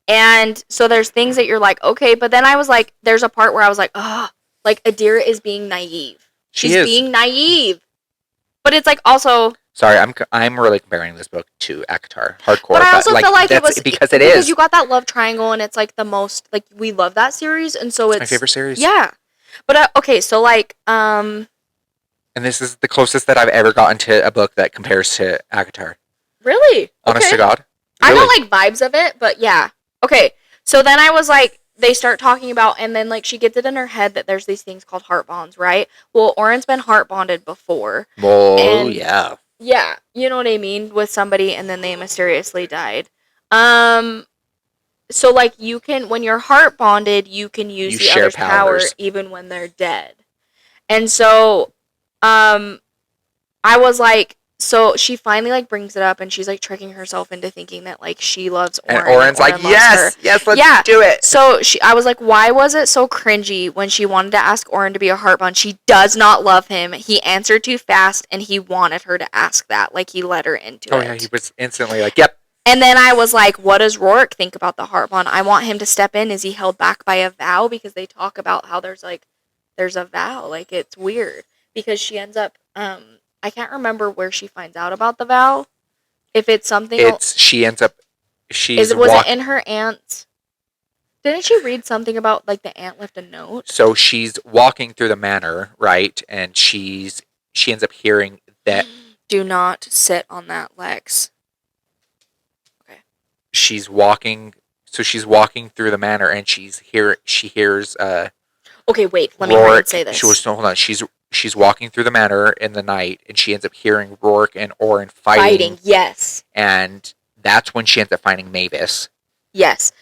And so there's things that you're like, okay, but then I was like, there's a part where I was like, oh, like Adira is being naive. She's being naive. But it's like also. Sorry, I'm really comparing this book to ACOTAR hardcore. But I also feel like it was because you got that love triangle, and it's like the most like we love that series, and so it's my favorite series. Yeah. But okay, so like and this is the closest that I've ever gotten to a book that compares to ACOTAR. Really? Honest to God. Really? I don't like vibes of it, but yeah. Okay. So then I was like, they start talking about, and then like she gets it in her head that there's these things called heart bonds, right? Well, Oren's been heart bonded before. Oh, yeah. Yeah, you know what I mean, with somebody, and then they mysteriously died. So like you can, when you're heart bonded, you can use the other's power even when they're dead. And so, I was like, so she finally like brings it up, and she's like tricking herself into thinking that like she loves Oren. And Oren's like, yes, let's do it. So I was like, why was it so cringy when she wanted to ask Oren to be a heart bond? She does not love him. He answered too fast, and he wanted her to ask that. Like he let her into it. Oh yeah, he was instantly like, yep. And then I was like, what does Rorik think about the heart bond? I want him to step in. Is he held back by a vow? Because they talk about how there's a vow. Like, it's weird. Because she ends up, I can't remember where she finds out about the vow. If it's something... she ends up... Was it in her aunt's... Didn't she read something about, like, the aunt left a note? So she's walking through the manor, right? And she ends up hearing that... Do not sit on that, Lex. She's walking through the manor, and she hears okay, wait, let me say this. Hold on. She's walking through the manor in the night, and she ends up hearing Rorik and Oren fighting. Yes. And that's when she ends up finding Mavis. Yes.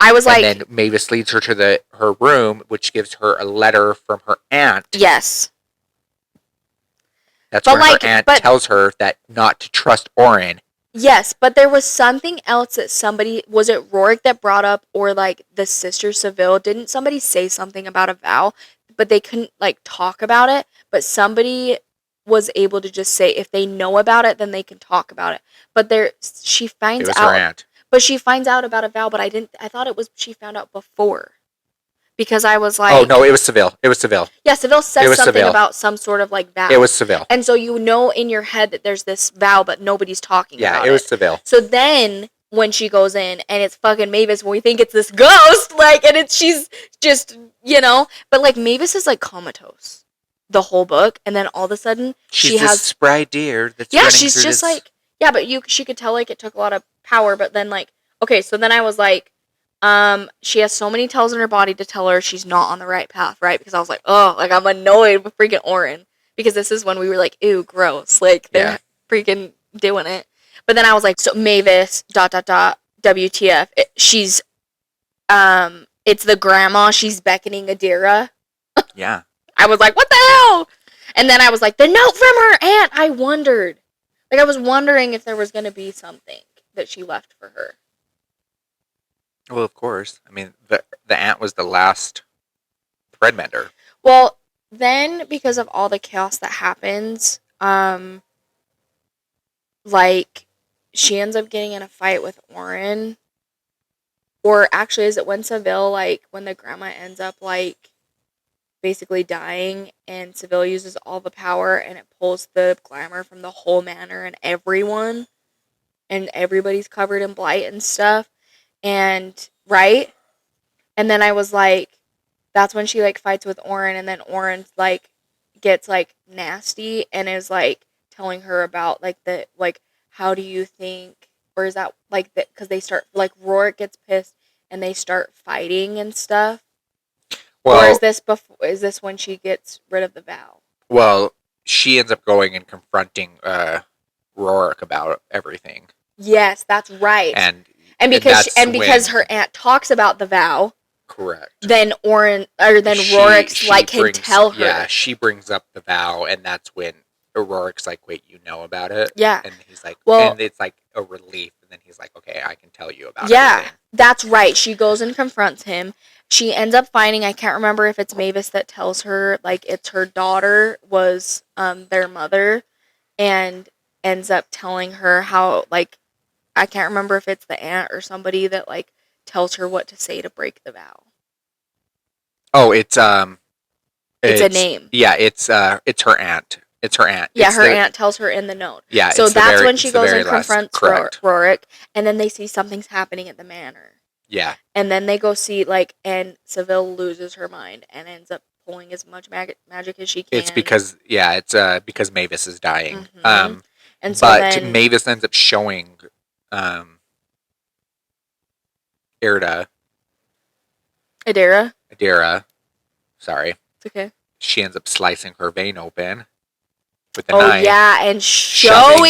I was like... And then Mavis leads her to her room, which gives her a letter from her aunt. Yes. That's when her aunt tells her that not to trust Oren. Yes, but there was something else that somebody... Was it Rorik that brought up, or, like, the sister Seville? Didn't somebody say something about a vow? But they couldn't, like, talk about it. But somebody was able to just say, if they know about it, then they can talk about it. But she finds out... It was her aunt. But she finds out about a vow, but I thought it was... She found out before. Because I was like... Oh, no, it was Seville. Yeah, Seville says something about some sort of, like, vow. It was Seville. And so you know in your head that there's this vow, but nobody's talking about it. Yeah, it was Seville. So then, when she goes in, and it's fucking Mavis, when we think it's this ghost, like, and she's just, you know... But, like, Mavis is, like, comatose the whole book, and then all of a sudden, she has... spry deer that's running through she's just, like... Yeah, but she could tell, like, it took a lot of power, but then, like... Okay, so then I was like... She has so many tells in her body to tell her she's not on the right path, right? Because I was like, oh, like I'm annoyed with freaking Oren. Because this is when we were like, ew, gross. Like they're freaking doing it. But then I was like, so Mavis, ... WTF. She's, it's the grandma. She's beckoning Adira. Yeah. I was like, what the hell? And then I was like, the note from her aunt. I wondered. Like, I was wondering if there was going to be something that she left for her. Well, of course. I mean, the aunt was the last thread mender. Well, then, because of all the chaos that happens, like, she ends up getting in a fight with Oren. Or actually, is it when Seville, like, when the grandma ends up, like, basically dying, and Seville uses all the power, and it pulls the glamour from the whole manor and everyone, and everybody's covered in blight and stuff, and, right? And then I was like, that's when she, like, fights with Oren, and then Oren, like, gets, like, nasty, and is, like, telling her about, like, the, like, how do you think, or is that, like, because they start, like, Rorik gets pissed, and they start fighting and stuff. Well, or is this when she gets rid of the vow? Well, she ends up going and confronting Rorik about everything. Yes, that's right. And because her aunt talks about the vow. Correct. Then Rorik's like can tell her. Yeah, she brings up the vow, and that's when Rorik's like, "Wait, you know about it?" Yeah. And he's like, well, and it's like a relief, and then he's like, "Okay, I can tell you about it." Yeah, everything. That's right. She goes and confronts him. She ends up finding, I can't remember if it's Mavis that tells her, like, it's her daughter was their mother, and ends up telling her how, like, I can't remember if it's the aunt or somebody that, like, tells her what to say to break the vow. Oh, it's a name. Yeah, it's her aunt. It's her aunt. Yeah, her aunt tells her in the note. Yeah, so that's when she goes and confronts Rorik, and then they see something's happening at the manor. Yeah. And then they go see, like, and Seville loses her mind and ends up pulling as much magic as she can. It's because, because Mavis is dying. Mm-hmm. And so but Mavis ends up showing Adira. Sorry. It's okay. She ends up slicing her vein open with a Oh, knife. yeah, and shoving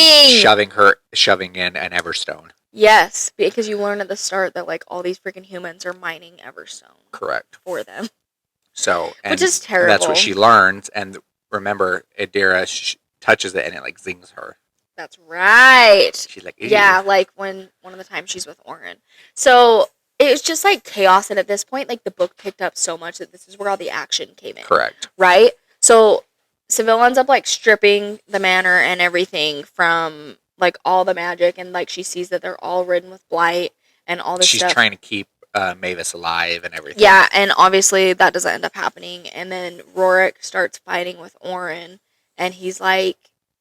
in an Everstone. Yes, because you learn at the start that, like, all these freaking humans are mining Everstone. Correct. For them. So, which is terrible. That's what she learns, and remember, Adira touches it, and it, like, zings her. That's right. She's like, ew. Yeah, like, when one of the times she's with Oren. So, it was just, like, chaos, and at this point, like, the book picked up so much that this is where all the action came in. Correct. Right? So, Seville ends up, like, stripping the manor and everything from, like, all the magic, and, like, she sees that they're all ridden with blight and all this stuff. She's trying to keep Mavis alive and everything. Yeah, and obviously that doesn't end up happening, and then Rorik starts fighting with Oren, and he's, like,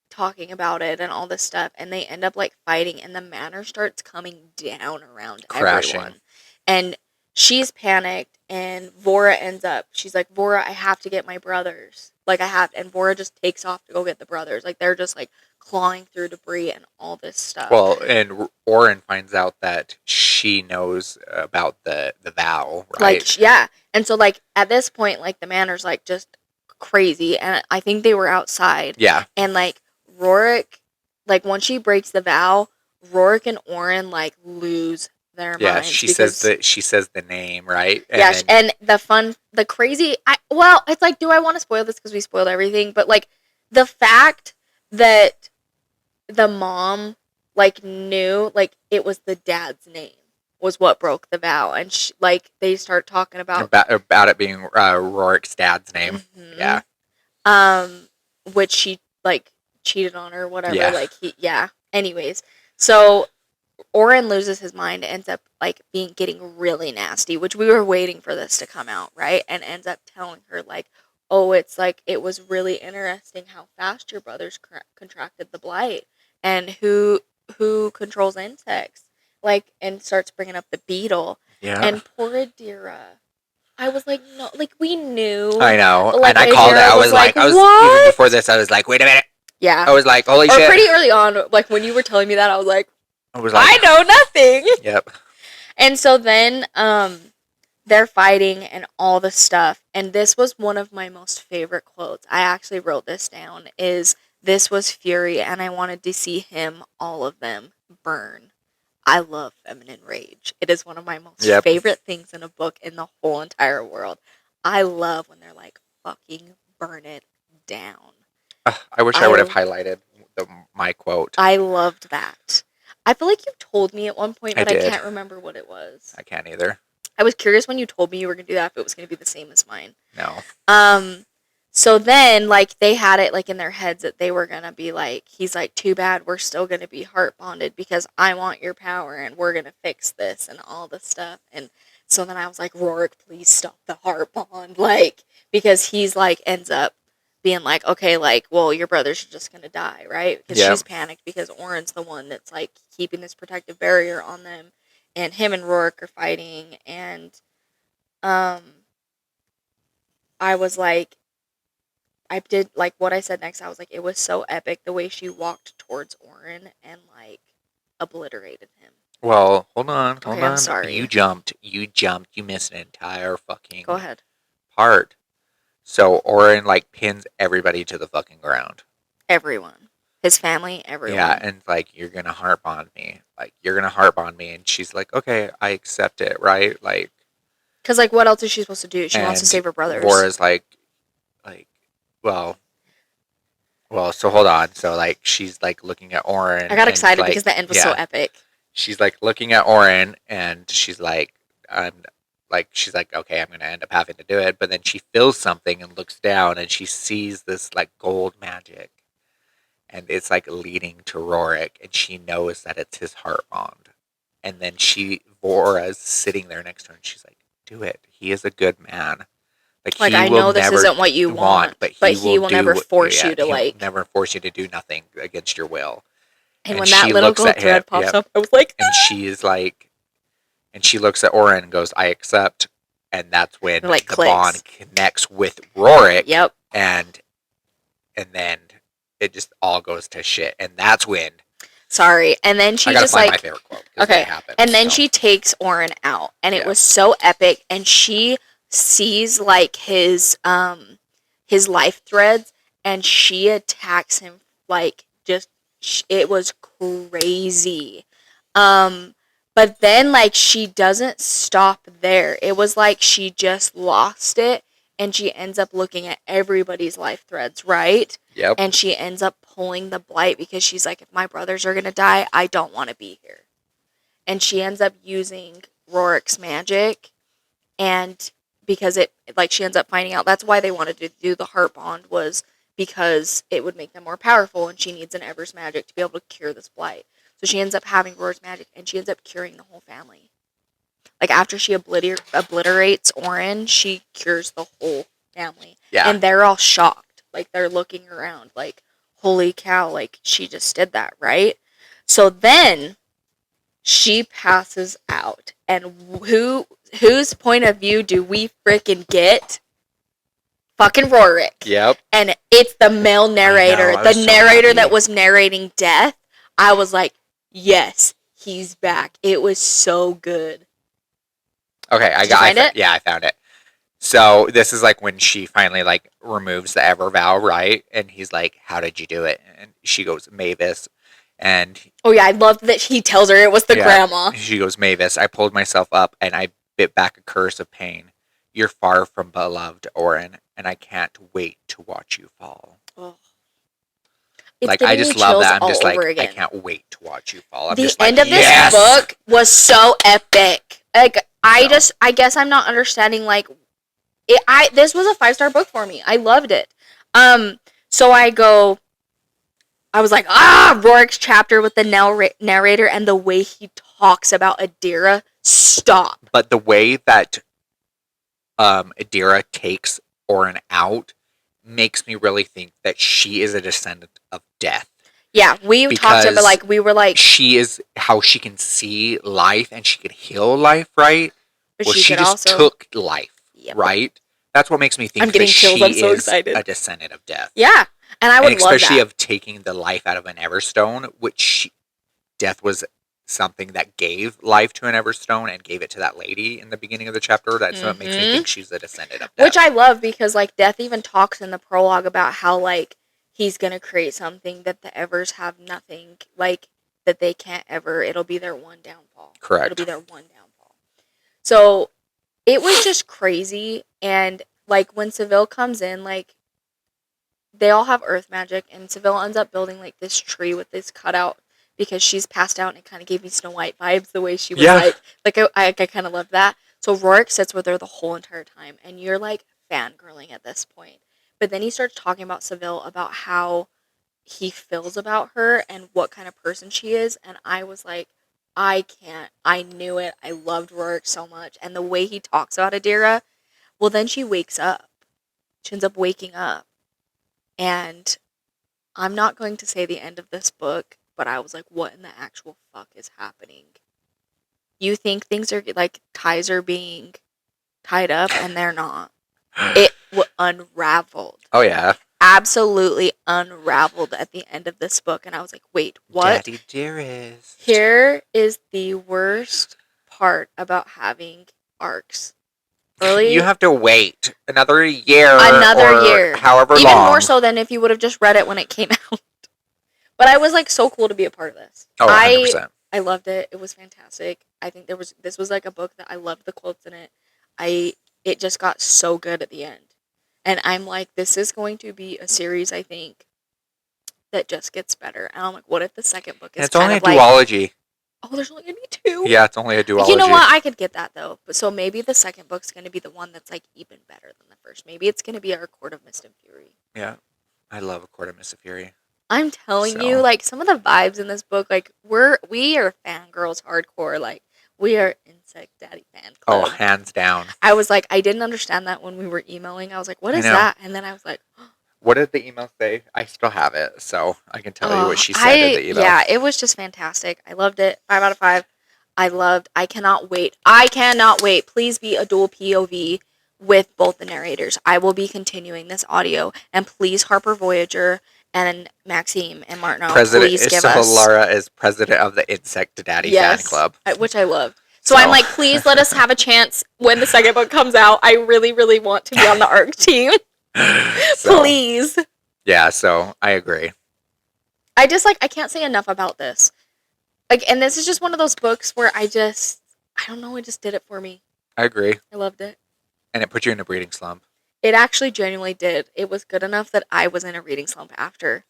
talking about it and all this stuff, and they end up, like, fighting, and the manor starts coming down around crashing. Everyone. And she's panicked, and Vora ends up, she's like, Vora, I have to get my brothers. Like, and Vora just takes off to go get the brothers. Like, they're just, like, clawing through debris and all this stuff. Well, and Oren finds out that she knows about the vow, right? Like, yeah. And so, like, at this point, like, the manor's, like, just crazy, and I think they were outside. Yeah. And, like, Rorik, like, once she breaks the vow, Rorik and Oren, like, lose their minds. She says the name, right? And and the crazy, it's like, do I want to spoil this because we spoiled everything? But, like, the fact that the mom, like, knew, like, it was the dad's name was what broke the vow, and they start talking about it being Rorik's dad's name. Mm-hmm. Yeah. Which she, like, cheated on her, whatever. Yeah. Anyways, so Oren loses his mind, ends up, like, getting really nasty, which we were waiting for this to come out, right? And ends up telling her, like, oh, it's like, it was really interesting how fast your brothers contracted the blight, and who controls insects, like, and starts bringing up the beetle. Yeah. And poor Adira. I was like, no, like, we knew. I know. Like, and I called it. I was like, what? Even before this, I was like, wait a minute. Yeah. I was like, holy shit. Pretty early on, like, when you were telling me that, I was like, I know nothing. Yep. And so then they're fighting and all the stuff. And this was one of my most favorite quotes. I actually wrote this down. This was fury, and I wanted to see him, all of them, burn. I love feminine rage. It is one of my most favorite things in a book in the whole entire world. I love when they're like, fucking burn it down. I wish I would have highlighted my quote. I loved that. I feel like you told me at one point, but I can't remember what it was. I can't either. I was curious when you told me you were going to do that if it was going to be the same as mine. No. So then, like, they had it, like, in their heads that they were going to be like, he's like, too bad, we're still going to be heart bonded because I want your power and we're going to fix this and all this stuff. And so then I was like, Rorik, please stop the heart bond. Like, because he's, like, ends up being like, okay, like, well, your brothers are just going to die, right? Because she's panicked because Oren's the one that's, like, keeping this protective barrier on them. And him and Rorik are fighting. And I was like, I did, like, what I said next. I was like, it was so epic the way she walked towards Oren and, like, obliterated him. Well, hold on. I'm sorry. You jumped. You missed an entire fucking Go ahead. part. So Oren, like, pins everybody to the fucking ground. Everyone. His family, everyone. Yeah, and, like, you're gonna heart bond me. Like, you're gonna heart bond me. And she's like, okay, I accept it, right? Like, because, like, what else is she supposed to do? She wants to save her brothers. Vora's like, well, so hold on. So, like, she's, like, looking at Oren. I got excited because the end was so epic. She's, like, looking at Oren, and she's like, she's like, okay, I'm going to end up having to do it. But then she feels something and looks down, and she sees this, like, gold magic. And it's, like, leading to Rorik, and she knows that it's his heart bond. And then Vora's sitting there next to her, and she's like, do it. He is a good man. Like I know this isn't what you want, but he will never force you to, like... never force you to do nothing against your will. And when that little gold thread pops up, I was like... And she is like... And she looks at Oren and goes, I accept. And that's when the bond connects with Rorik. Yep. And then it just all goes to shit. And that's when... Sorry. And then she just, like... my favorite quote. Okay. Happens, and then she takes Oren out. And it was so epic. And she... sees like his life threads and she attacks him like just it was crazy. But then like she doesn't stop there. It was like she just lost it and she ends up looking at everybody's life threads, right? Yep. And she ends up pulling the blight because she's like, if my brothers are gonna die, I don't want to be here. And she ends up using Rorik's magic and because it, like, she ends up finding out that's why they wanted to do the heart bond was because it would make them more powerful and she needs an Ever's magic to be able to cure this blight. So she ends up having Rorik's magic and she ends up curing the whole family. Like, after she obliterates Oren, she cures the whole family. Yeah. And they're all shocked. Like, they're looking around like, holy cow, like, she just did that, right? So then she passes out. And whose point of view do we frickin' get? Fucking Rorik. Yep. And it's the male narrator. The narrator that was narrating death. I was like, yes, he's back. It was so good. Okay, I found it. Yeah, I found it. So this is like when she finally like removes the Ever vow, right? And he's like, how did you do it? And she goes, Mavis. And oh yeah, I love that he tells her it was the grandma. She goes, Mavis, I pulled myself up and I bit back a curse of pain. You're far from beloved, Oren, and I can't wait to watch you fall. Oh. Like, I just love that. I'm just like, I can't wait to watch you fall. I'm the just end like, of this book was so epic. Like, I guess I'm not understanding, like, this was a 5-star book for me. I loved it. So I was like, Rorik's chapter with the narrator and the way he talks about Adira. Stop. But the way that Adira takes Oren out makes me really think that she is a descendant of death. Yeah, we talked about, like, we were like... She is how she can see life and she can heal life, right? But well, she just took life, right? That's what makes me think that she is a descendant of death. Yeah. And I would love that. Especially of taking the life out of an Everstone, which death was something that gave life to an Everstone and gave it to that lady in the beginning of the chapter. That's what makes me think she's a descendant of Death. Which I love, because like Death even talks in the prologue about how like he's gonna create something that the Evers have nothing, like that they can't ever. It'll be their one downfall. Correct. It'll be their one downfall. So it was just crazy, and like when Seville comes in, like they all have earth magic, and Seville ends up building like this tree with this cutout because she's passed out, and it kind of gave me Snow White vibes the way she was like I kind of love that. So Rorik sits with her the whole entire time, and you're like fangirling at this point. But then he starts talking about Seville, about how he feels about her and what kind of person she is, and I was like, I knew it. I loved Rorik so much, and the way he talks about Adira. Well, then she wakes up. She ends up waking up, and I'm not going to say the end of this book, but I was like, what in the actual fuck is happening? You think things are like ties are being tied up, and they're not. It unraveled. Oh yeah, absolutely unraveled at the end of this book, and I was like, wait, what? Daddy dearest. Here is the worst part about having arcs. You have to wait another year, however long. Even more so than if you would have just read it when it came out. But I was like so cool to be a part of this. Oh, 100%. I loved it. It was fantastic. I think this was like a book that I loved the quotes in it. It just got so good at the end. And I'm like, this is going to be a series, I think, that just gets better. And I'm like, what if the second book is it's only a duology. Oh, there's only going to be 2? Yeah, it's only a duology. You know what? I could get that, though. But so maybe the second book's going to be the one that's, like, even better than the first. Maybe it's going to be our Court of Mist and Fury. Yeah. I love A Court of Mist and Fury. I'm telling you, like, some of the vibes in this book, like, we are fangirls hardcore. Like, we are Insect Daddy fan club. Oh, hands down. I was like, I didn't understand that when we were emailing. I was like, what is that? And then I was like... What did the email say? I still have it, so I can tell you what she said in the email. Yeah, it was just fantastic. I loved it. 5 out of 5. I cannot wait. I cannot wait. Please be a dual POV with both the narrators. I will be continuing this audio. And please, Harper Voyager and Maxym and Martineau, please give us... Laura is president of the Insect Daddy fan club. Which I love. So I'm like, please let us have a chance when the second book comes out. I really, really want to be on the ARC team. Please. Yeah, so I agree. I just I can't say enough about this. Like, and this is just one of those books where I don't know, it just did it for me. I agree. I loved it. And it put you in a reading slump. It actually genuinely did. It was good enough that I was in a reading slump after.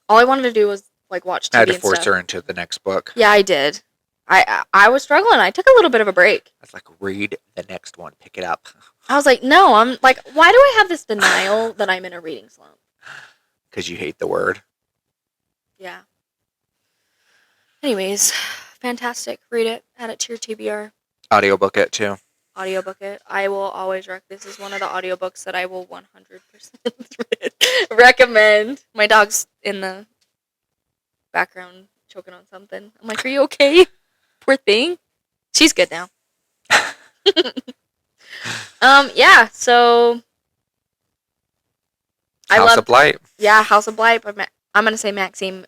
All I wanted to do was like watch TV. I had to force her into the next book. Yeah, I did. I was struggling. I took a little bit of a break. I was like, read the next one. Pick it up. I was like, no. I'm like, why do I have this denial that I'm in a reading slump? Because you hate the word. Yeah. Anyways, fantastic. Read it. Add it to your TBR. Audiobook it, too. Audiobook it. I will always this is one of the audiobooks that I will 100% recommend. My dog's in the background choking on something. I'm like, are you okay? Poor thing. She's good now. Yeah, so House of Blight. Yeah, House of Blight, but I'm going to say Maxym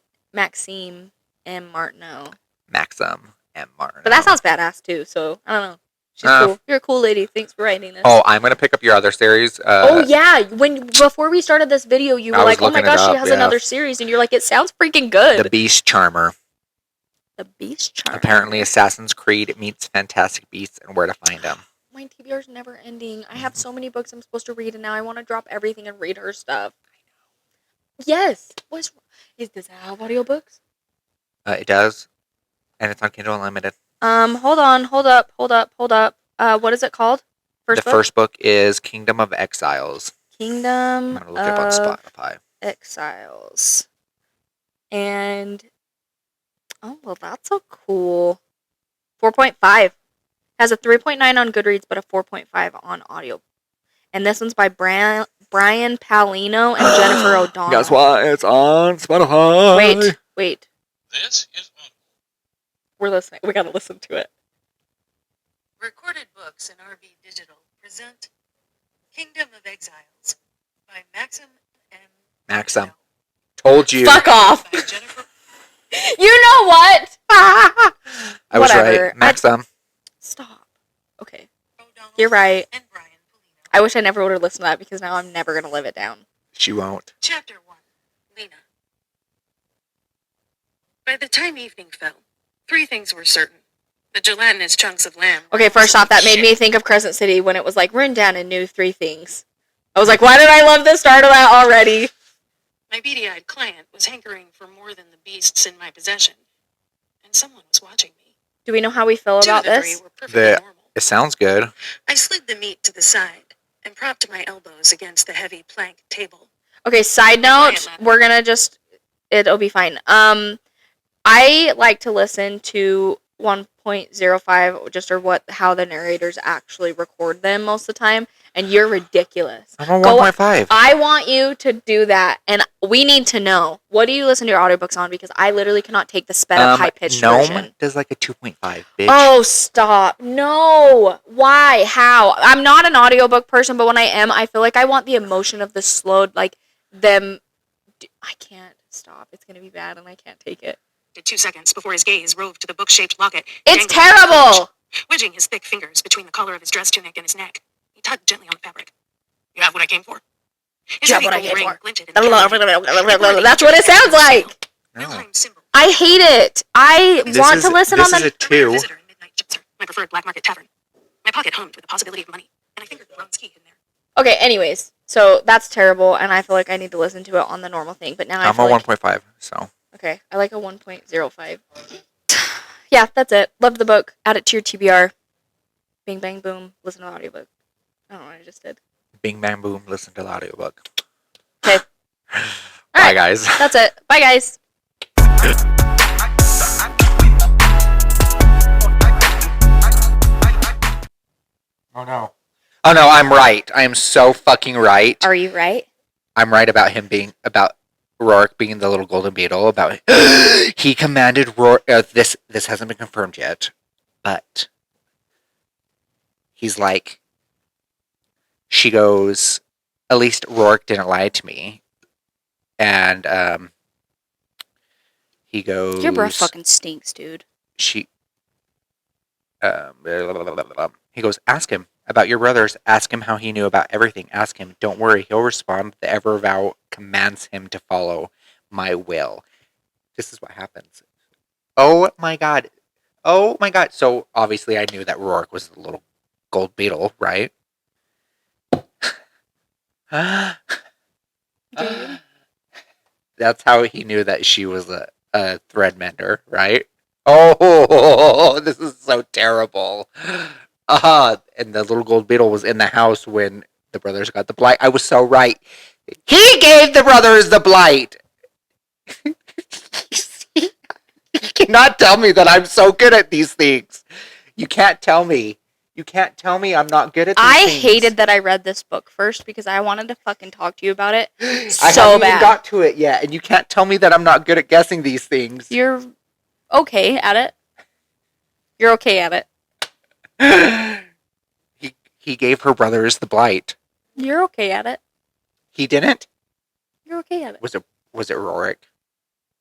M. Martineau. Maxym M. Martineau. But that sounds badass, too, so I don't know. She's cool. You're a cool lady. Thanks for writing this. Oh, I'm going to pick up your other series. Yeah. Before we started this video, you were like, oh my gosh, she has another series. And you're like, it sounds freaking good. The Beast Charmer. The Beast Charmer. Apparently Assassin's Creed meets Fantastic Beasts and where to find them. My TBR's never ending. I have so many books I'm supposed to read, and now I want to drop everything and read her stuff. Yes. Does it have audiobooks? It does. And it's on Kindle Unlimited. Hold up. What is it called? First book is Kingdom of Exiles. I'm going to look up on Spotify. Exiles. And, oh, well, that's so cool. 4.5. Has a 3.9 on Goodreads, but a 4.5 on audio. And this one's by Brian Palino and Jennifer O'Donnell. Guess what? It's on Spotify. Wait. This is We're listening. We gotta listen to it. Recorded Books and RB Digital present Kingdom of Exiles by Maxym M. Maxym. Told you. Fuck off. You know what? I was Whatever. right. Maxym. Stop. Okay. O'Donnell, You're right. and Brian Polino. I wish I never would have listened to that because now I'm never going to live it down. She won't. Chapter 1. Lena. By the time evening fell, 3 things were certain. The gelatinous chunks of lamb. Okay, first off, that made me think of Crescent City when it was like, run down and knew 3 things. I was like, why did I love the start of that already? My beady-eyed client was hankering for more than the beasts in my possession. And someone was watching me. Do we know how we feel 2 about of the 3 this? were perfectly normal. It sounds good. I slid the meat to the side and propped my elbows against the heavy plank table. Okay, side note, we're going to just, it'll be fine. I like to listen to 1.05, just or how the narrators actually record them most of the time, and you're ridiculous. I'm on 1.5. I want you to do that, and we need to know, what do you listen to your audiobooks on? Because I literally cannot take the sped up high-pitched version. Gnome does like a 2.5, bitch. Oh, stop. No. Why? How? I'm not an audiobook person, but when I am, I feel like I want the emotion of the slowed, like, them. I can't stop. It's going to be bad, and I can't take it. 2 seconds before his gaze roved to the book-shaped locket. It's terrible! Wedging his thick fingers between the collar of his dress tunic and his neck, he tugged gently on the fabric. You have what I came for? His You have heavy what I gold came ring for. glinted in the That's what it sounds like! No. Wilhelm symbol. I hate it. I This want is- to listen this on is the... a 2. Visitor in Midnight Gypsy, my preferred black market tavern. My pocket hummed with the possibility of money, and I fingered the bronze key in there. Okay, anyways. So, that's terrible, and I feel like I need to listen to it on the normal thing, but now I I'm feel on like... 1.5, so. Okay, I like a 1.05. Yeah, that's it. Loved the book. Add it to your TBR. Bing, bang, boom. Listen to the audiobook. I don't know what I just did. Bing, bang, boom. Listen to the audiobook. Okay. Bye, Alright, guys. that's it. Bye, guys. Oh, no. Oh, no, I'm right. I am so fucking right. Are you right? I'm right about him being... About Rourke being the little golden beetle. About... he commanded Rourke... This hasn't been confirmed yet. But... He's like... She goes... At least Rourke didn't lie to me. And, he goes... Your breath fucking stinks, dude. He goes, ask him about your brothers. Ask him how he knew about everything. Ask him. Don't worry. He'll respond. The ever vow commands him to follow my will. This is what happens. Oh my god. Oh my god. So obviously I knew that Rourke was the little gold beetle, right? That's how he knew that she was a thread mender, right? Oh, this is so terrible. And the little gold beetle was in the house when the brothers got the blight. I was so right. He gave the brothers the blight. You cannot tell me that I'm so good at these things. You can't tell me. You can't tell me I'm not good at these I things. hated that I read this book first because I wanted to fucking talk to you about it I so haven't bad. even got to it yet, and you can't tell me that I'm not good at guessing these things. You're okay at it. You're okay at it. He gave her brothers the blight. You're okay at it. He didn't? You're okay at it. Was it Rourke?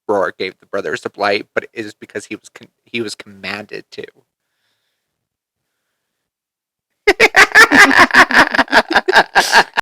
Rourke gave the brothers the blight, but it is because he was commanded to.